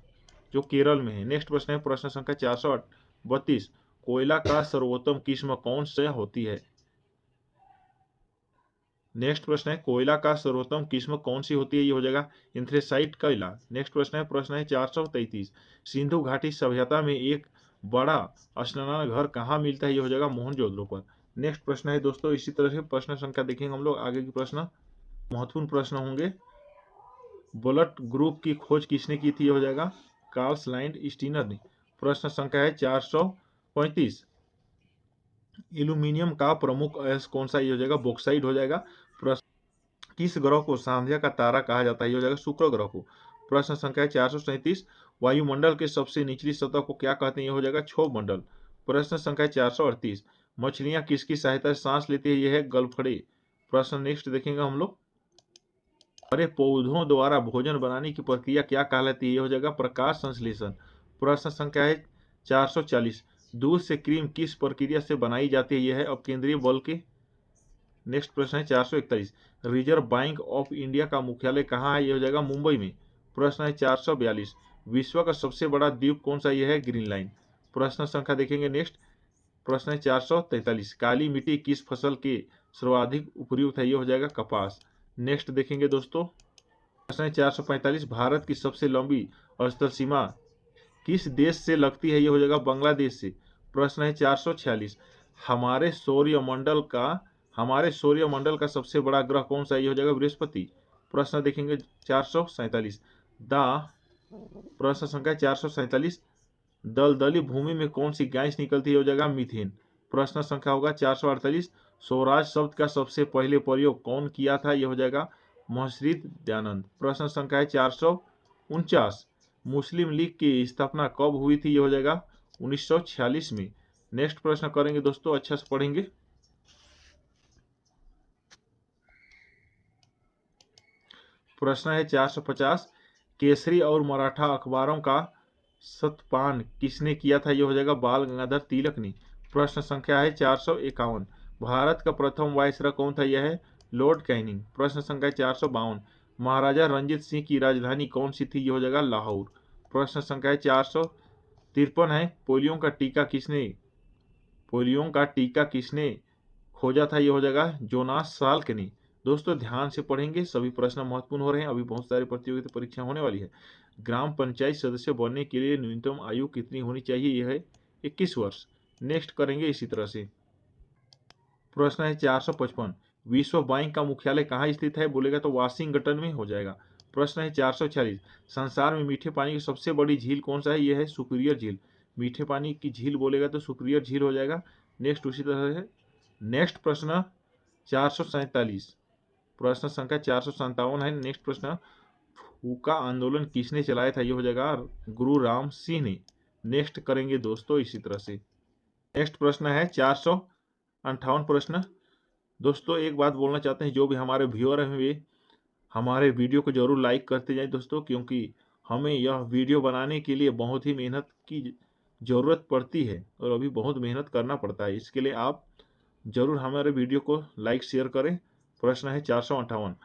जो केरल में है। नेक्स्ट प्रश्न है, प्रश्न संख्या 432, कोयला का सर्वोत्तम किस्म कौन सा होती है? नेक्स्ट प्रश्न है, कोयला का सर्वोत्तम किस्म कौन सी होती है? ये हो जाएगा एंथ्रेसाइट कोयला। नेक्स्ट प्रश्न है 433, सिंधु घाटी सभ्यता में एक बड़ा स्नानागार कहाँ मिलता है? ये हो जाएगा मोहनजोदड़ो पर। नेक्स्ट प्रश्न है दोस्तों, इसी तरह से प्रश्न संख्या देखेंगे हम लोग। आगे के प्रश्न महत्वपूर्ण प्रश्न होंगे। ब्लड ग्रुप की खोज किसने की थी? ये हो जाएगा कार्ल लाइंड स्टीनर ने। प्रश्न संख्या है 435, एल्यूमिनियम का प्रमुख अयस्क कौन सा? ये हो जाएगा बॉक्साइड हो जाएगा। प्रश्न, किस ग्रह को सांध्या का तारा कहा जाता है? ये हो जाएगा शुक्र ग्रह को। प्रश्न संख्या है 437, वायुमंडल के सबसे निचली सतह को क्या कहते हैं? ये हो जाएगा क्षोभ मंडल। प्रश्न संख्या 438, मछलियां किसकी सहायता से सांस लेती है? यह है गलफड़े। प्रश्न नेक्स्ट देखेंगे हम लोग, हरे पौधों द्वारा भोजन बनाने की प्रक्रिया क्या कहलाती है? ये हो जाएगा प्रकाश संश्लेषण। प्रश्न संख्या है 440, दूध से क्रीम किस प्रक्रिया से बनाई जाती है? यह है अपकेंद्रीय बल के। नेक्स्ट प्रश्न है 441, रिजर्व बैंक ऑफ इंडिया का मुख्यालय कहाँ है? यह हो जाएगा मुंबई में। प्रश्न है 442, विश्व का सबसे बड़ा द्वीप कौन सा? यह है ग्रीनलैंड। प्रश्न संख्या देखेंगे नेक्स्ट। प्रश्न है 443, काली मिट्टी किस फसल के सर्वाधिक उपयुक्त है? यह हो जाएगा कपास। नेक्स्ट देखेंगे दोस्तों, प्रश्न है 445, भारत की सबसे लंबी स्थल सीमा किस देश से लगती है? यह हो जाएगा बांग्लादेश से। प्रश्न है 446, हमारे सौर्यमंडल का सबसे बड़ा ग्रह कौन सा है? यह हो जाएगा बृहस्पति। प्रश्न देखेंगे 447, द प्रश्न संख्या 447, दलदली भूमि में कौन सी गैस निकलती है? हो जाएगा मीथेन। प्रश्न संख्या होगा 448, स्वराज शब्द का सबसे पहले प्रयोग कौन किया था? यह हो जाएगा महर्षि दयानंद। प्रश्न संख्या है 449, मुस्लिम लीग की स्थापना कब हुई थी? यह हो जाएगा 1946 में। नेक्स्ट प्रश्न करेंगे दोस्तों, अच्छा से पढ़ेंगे। प्रश्न है 450, केसरी और मराठा अखबारों का सत्पान किसने किया था? यह हो जाएगा बाल गंगाधर तिलक ने। प्रश्न संख्या है 451, भारत का प्रथम वायसराय कौन था? यह है लॉर्ड कैनिंग। प्रश्न संख्या 452, महाराजा रंजीत सिंह की राजधानी कौन सी थी? यह हो जाएगा लाहौर। प्रश्न संख्या है 453 है, पोलियो का टीका किसने खोजा था? यह हो जाएगा जोनास साल्क ने। दोस्तों ध्यान से पढ़ेंगे, सभी प्रश्न महत्वपूर्ण हो रहे हैं। अभी बहुत सारी प्रतियोगिता परीक्षा होने वाली है। ग्राम पंचायत सदस्य बनने के लिए न्यूनतम आयु कितनी होनी चाहिए? यह है 21 वर्ष। नेक्स्ट करेंगे इसी तरह से। प्रश्न है 455, विश्व बैंक का मुख्यालय कहाँ स्थित है? बोलेगा तो वाशिंगटन में हो जाएगा। प्रश्न है 446, संसार में मीठे पानी की सबसे बड़ी झील कौन सा है? यह है सुपीरियर झील। मीठे पानी की झील बोलेगा तो सुपीरियर झील हो जाएगा। नेक्स्ट उसी तरह से नेक्स्ट प्रश्न 447, प्रश्न संख्या 457 है। नेक्स्ट प्रश्न, फूका आंदोलन किसने चलाया था? ये हो जाएगा गुरु राम सिंह ने। नेक्स्ट करेंगे दोस्तों इसी तरह से। नेक्स्ट प्रश्न है 458 प्रश्न। दोस्तों एक बात बोलना चाहते हैं, जो भी हमारे व्यूअर हैं वे हमारे वीडियो को जरूर लाइक करते जाएं दोस्तों, क्योंकि हमें यह वीडियो बनाने के लिए बहुत ही मेहनत की ज़रूरत पड़ती है और अभी बहुत मेहनत करना पड़ता है। इसके लिए आप जरूर हमारे वीडियो को लाइक शेयर करें। प्रश्न है 458,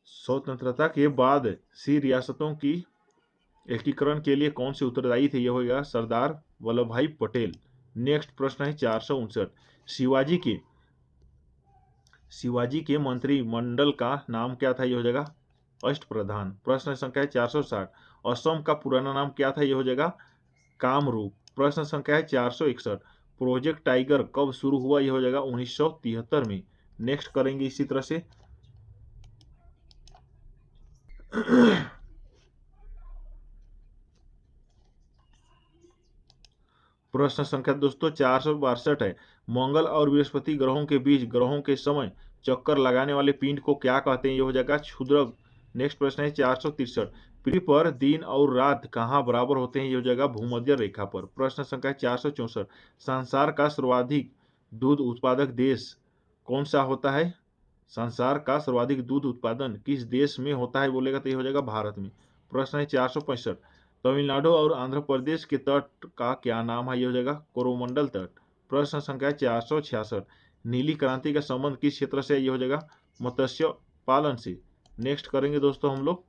स्वतंत्रता के बाद सी रियासतों की एकीकरण के लिए कौन से उत्तरदायी थे? यह होगा सरदार वल्लभ भाई पटेल। नेक्स्ट प्रश्न है 459, शिवाजी के मंत्रिमंडल का नाम क्या था? यह हो जाएगा अष्टप्रधान। प्रश्न संख्या है 460, असम का पुराना नाम क्या था? यह हो जाएगा कामरूप। प्रश्न संख्या है 461, प्रोजेक्ट टाइगर कब शुरू हुआ? यह हो जाएगा 1973 में। नेक्स्ट करेंगे इसी तरह से। प्रश्न संख्या दोस्तों 462 है। मंगल और बृहस्पति ग्रहों के बीच ग्रहों के समय चक्कर लगाने वाले पिंड को क्या कहते हैं? ये हो जाएगा क्षुद्रग्रह। नेक्स्ट प्रश्न है 463। पृथ्वी पर दिन और रात कहाँ बराबर होते हैं? ये हो जाएगा भूमध्य रेखा पर। प्रश्न संख्या 464। संसार का सर्वाधिक दूध उत्पादक देश कौन सा होता है? संसार का सर्वाधिक दूध उत्पादन किस देश में होता है बोलेगा तो ये हो जाएगा भारत में। प्रश्न है 465। तमिलनाडु और आंध्र प्रदेश के तट का क्या नाम है? ये हो जाएगा कोरोमंडल तट। प्रश्न संख्या 466। नीली क्रांति का संबंध किस क्षेत्र से? ये हो जाएगा मत्स्य पालन से। नेक्स्ट करेंगे दोस्तों हम लोग,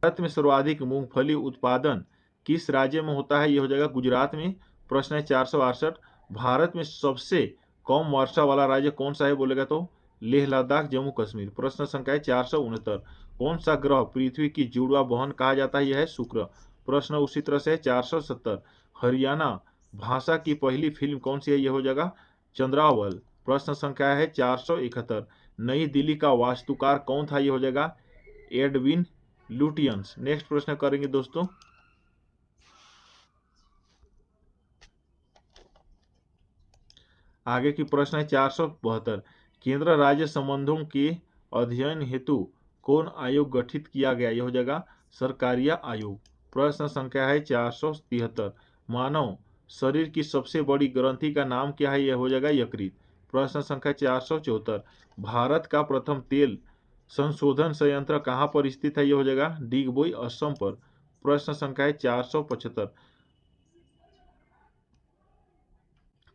भारत में सर्वाधिक मूंगफली उत्पादन किस राज्य में होता है? ये हो जाएगा गुजरात में। प्रश्न है 468। भारत में सबसे कम वर्षा वाला राज्य कौन सा है बोलेगा तो लेह लद्दाख जम्मू कश्मीर। प्रश्न संख्या है 469। कौन सा ग्रह पृथ्वी की जुड़वा बहन कहा जाता है? यह है शुक्र। प्रश्न उसी तरह से 470। हरियाणा भाषा की पहली फिल्म कौन सी है? यह हो जाएगा चंद्रावल। प्रश्न संख्या है 471। नई दिल्ली का वास्तुकार कौन था? यह हो जाएगा एडविन लुटियंस। नेक्स्ट प्रश्न करेंगे दोस्तों, आगे की प्रश्न है 472। केंद्र राज्य संबंधों के अध्ययन हेतु कौन आयोग गठित किया गया? यह हो जाएगा सरकारिया आयोग। प्रश्न संख्या है 473। मानव शरीर की सबसे बड़ी ग्रंथि का नाम क्या है? यह हो जाएगा यकृत। प्रश्न संख्या 474। भारत का प्रथम तेल संशोधन संयंत्र कहाँ पर स्थित है? यह हो जाएगा डिगबोई असम पर। प्रश्न संख्या है 475।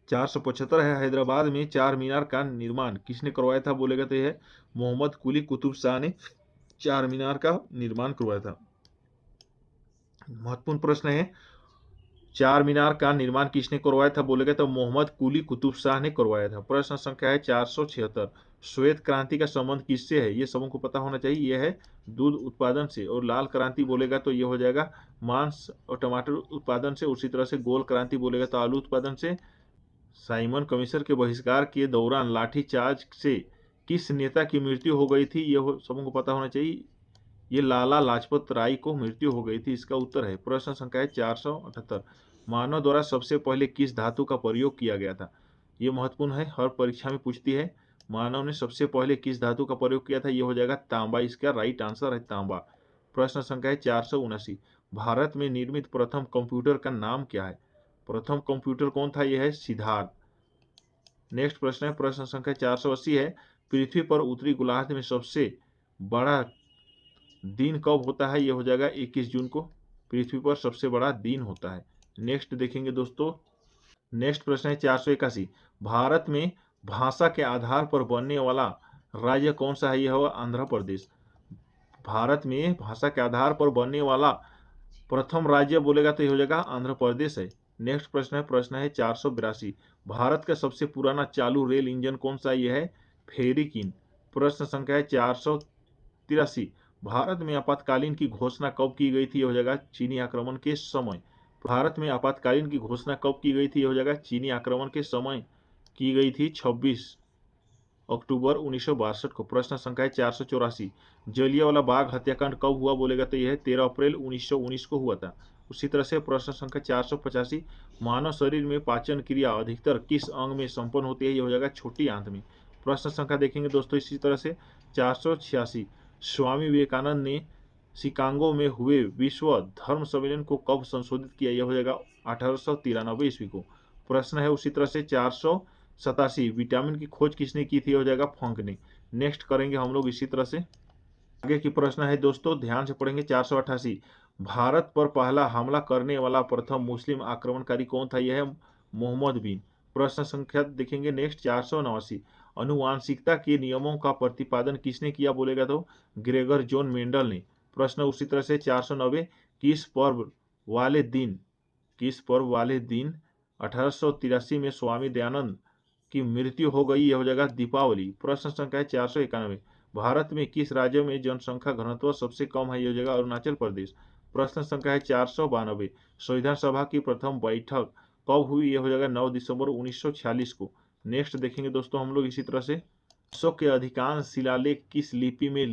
475 है। हैदराबाद में चार मीनार का निर्माण किसने करवाया था बोलेगा तो यह है मोहम्मद कुली कुतुब शाह ने चार मीनार का निर्माण करवाया था। महत्वपूर्ण प्रश्न है, चार मीनार का निर्माण किसने करवाया था बोलेगा तो मोहम्मद कुली कुतुब शाह ने करवाया था। प्रश्न संख्या है 476। श्वेत क्रांति का संबंध किससे है? ये सबको पता होना चाहिए। यह है दूध उत्पादन से। और लाल क्रांति बोलेगा तो यह हो जाएगा मांस और टमाटर उत्पादन से। उसी तरह से गोल क्रांति बोलेगा तो आलू उत्पादन से। साइमन कमीशन के बहिष्कार के दौरान लाठीचार्ज से किस नेता की मृत्यु हो गई थी? ये सबको पता होना चाहिए। ये लाला लाजपत राय को मृत्यु हो गई थी। इसका उत्तर है प्रश्न संख्या है 478। मानव द्वारा सबसे पहले किस धातु का प्रयोग किया गया था? ये महत्वपूर्ण है, हर परीक्षा में पूछती है। मानव ने सबसे पहले किस धातु का प्रयोग किया था? ये हो जाएगा तांबा। इसका राइट आंसर है तांबा। प्रश्न संख्या है 479। भारत में निर्मित प्रथम कंप्यूटर का नाम क्या है? प्रथम कंप्यूटर कौन था? यह है सिद्धार्थ। नेक्स्ट प्रश्न है प्रश्न संख्या 480 है। पृथ्वी पर उत्तरी गोलार्ध में सबसे बड़ा दिन कब होता है? यह हो जाएगा 21 जून को पृथ्वी पर सबसे बड़ा दिन होता है। नेक्स्ट देखेंगे दोस्तों, नेक्स्ट प्रश्न है 481। भारत में भाषा के आधार पर बनने वाला राज्य कौन सा है? यह होगा आंध्र प्रदेश। भारत में भाषा के आधार पर बनने वाला प्रथम राज्य बोलेगा तो यह हो जाएगा आंध्र प्रदेश है। नेक्स्ट प्रश्न है 482। भारत का सबसे पुराना चालू रेल इंजन कौन सा? यह है फेरिकिन। प्रश्न संख्या है 483। भारत में आपातकालीन की घोषणा कब की गई थी? यह हो जाएगा चीनी आक्रमण के समय। भारत में आपातकालीन की घोषणा कब की गई थी? यह हो जाएगा चीनी आक्रमण के समय की गई थी 26 अक्टूबर 1962 को। प्रश्न संख्या 484। जलियांवाला बाग हत्याकांड कब हुआ बोलेगा तो यह है 13 अप्रैल 1919 को हुआ था। उसी तरह से प्रश्न संख्या 485। मानव शरीर में पाचन क्रिया अधिकतर किस अंग में संपन्न होती है? यह हो जाएगा छोटी आंत में। प्रश्न संख्या देखेंगे दोस्तों इसी तरह से 486। स्वामी विवेकानंद ने शिकागो में हुए विश्व धर्म सम्मेलन को कब संशोधित किया? यह हो जाएगा 1893 ईस्वी को। प्रश्न है उसी तरह से 487। विटामिन की खोज किसने की थी? हो जाएगा फंक ने। नेक्स्ट करेंगे हम लोग इसी तरह से आगे की प्रश्न है दोस्तों, ध्यान से पढ़ेंगे। 488। भारत पर पहला हमला करने वाला प्रथम मुस्लिम आक्रमणकारी कौन था? यह है मोहम्मद बिन। प्रश्न संख्या देखेंगे नेक्स्ट 489। अनुवांशिकता के नियमों का प्रतिपादन किसने किया बोलेगा तो ग्रेगर जॉन मेंडल ने। प्रश्न उसी तरह से 490। किस पर्व वाले दिन 1883 में स्वामी दयानंद की मृत्यु हो गई? यह हो जाएगा दीपावली। प्रश्न संख्या 491। भारत में किस राज्य में जनसंख्या घनत्व सबसे कम है? यह हो जाएगा अरुणाचल प्रदेश। प्रश्न संख्या है 492। संविधान सभा की प्रथम बैठक कब हुई? यह हो जाएगा 9 दिसंबर 1946 को। नेक्स्ट देखेंगे दोस्तों हम लोग इसी तरह से अशोक के अधिकांश शिलालेख किस लिपि में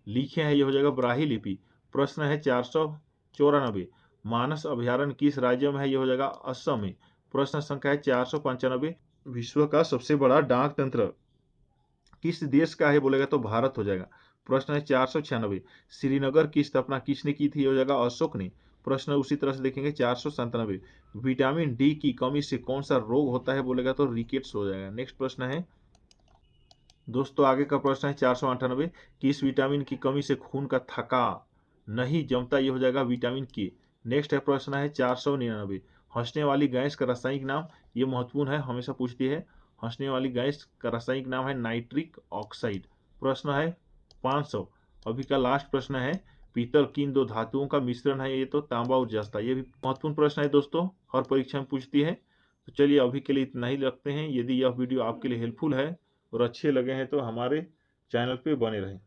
लिखे हैं? यह हो जाएगा ब्राही लिपि। प्रश्न है 494। मानस अभ्यारण्य किस राज्य में है? यह हो जाएगा असम में। प्रश्न संख्या है 495। विश्व का सबसे बड़ा डाक तंत्र किस देश का है बोलेगा तो भारत हो जाएगा। प्रश्न है 496। श्रीनगर की स्थापना किसने की थी, हो जाएगा अशोक ने। प्रश्न उसी तरह से देखेंगे 497। विटामिन डी की कमी से कौन सा रोग होता है बोलेगा तो रिकेट्स हो जाएगा। नेक्स्ट प्रश्न है दोस्तों, आगे का प्रश्न है 498। किस विटामिन की कमी से खून का थक्का नहीं जमता, ये हो जाएगा विटामिन के। नेक्स्ट है प्रश्न है 499। हंसने वाली गैस का रासायनिक नाम, ये महत्वपूर्ण है, हमेशा पूछती है। हंसने वाली गैस का रासायनिक नाम है नाइट्रिक ऑक्साइड। प्रश्न है 500। अभी का लास्ट प्रश्न है पीतल किन दो धातुओं का मिश्रण है, ये तो तांबा और जस्ता। ये भी महत्वपूर्ण प्रश्न है दोस्तों, हर परीक्षा में पूछती है। तो चलिए अभी के लिए इतना ही रखते हैं। यदि यह वीडियो आपके लिए हेल्पफुल है और अच्छे लगे हैं तो हमारे चैनल पे बने रहें।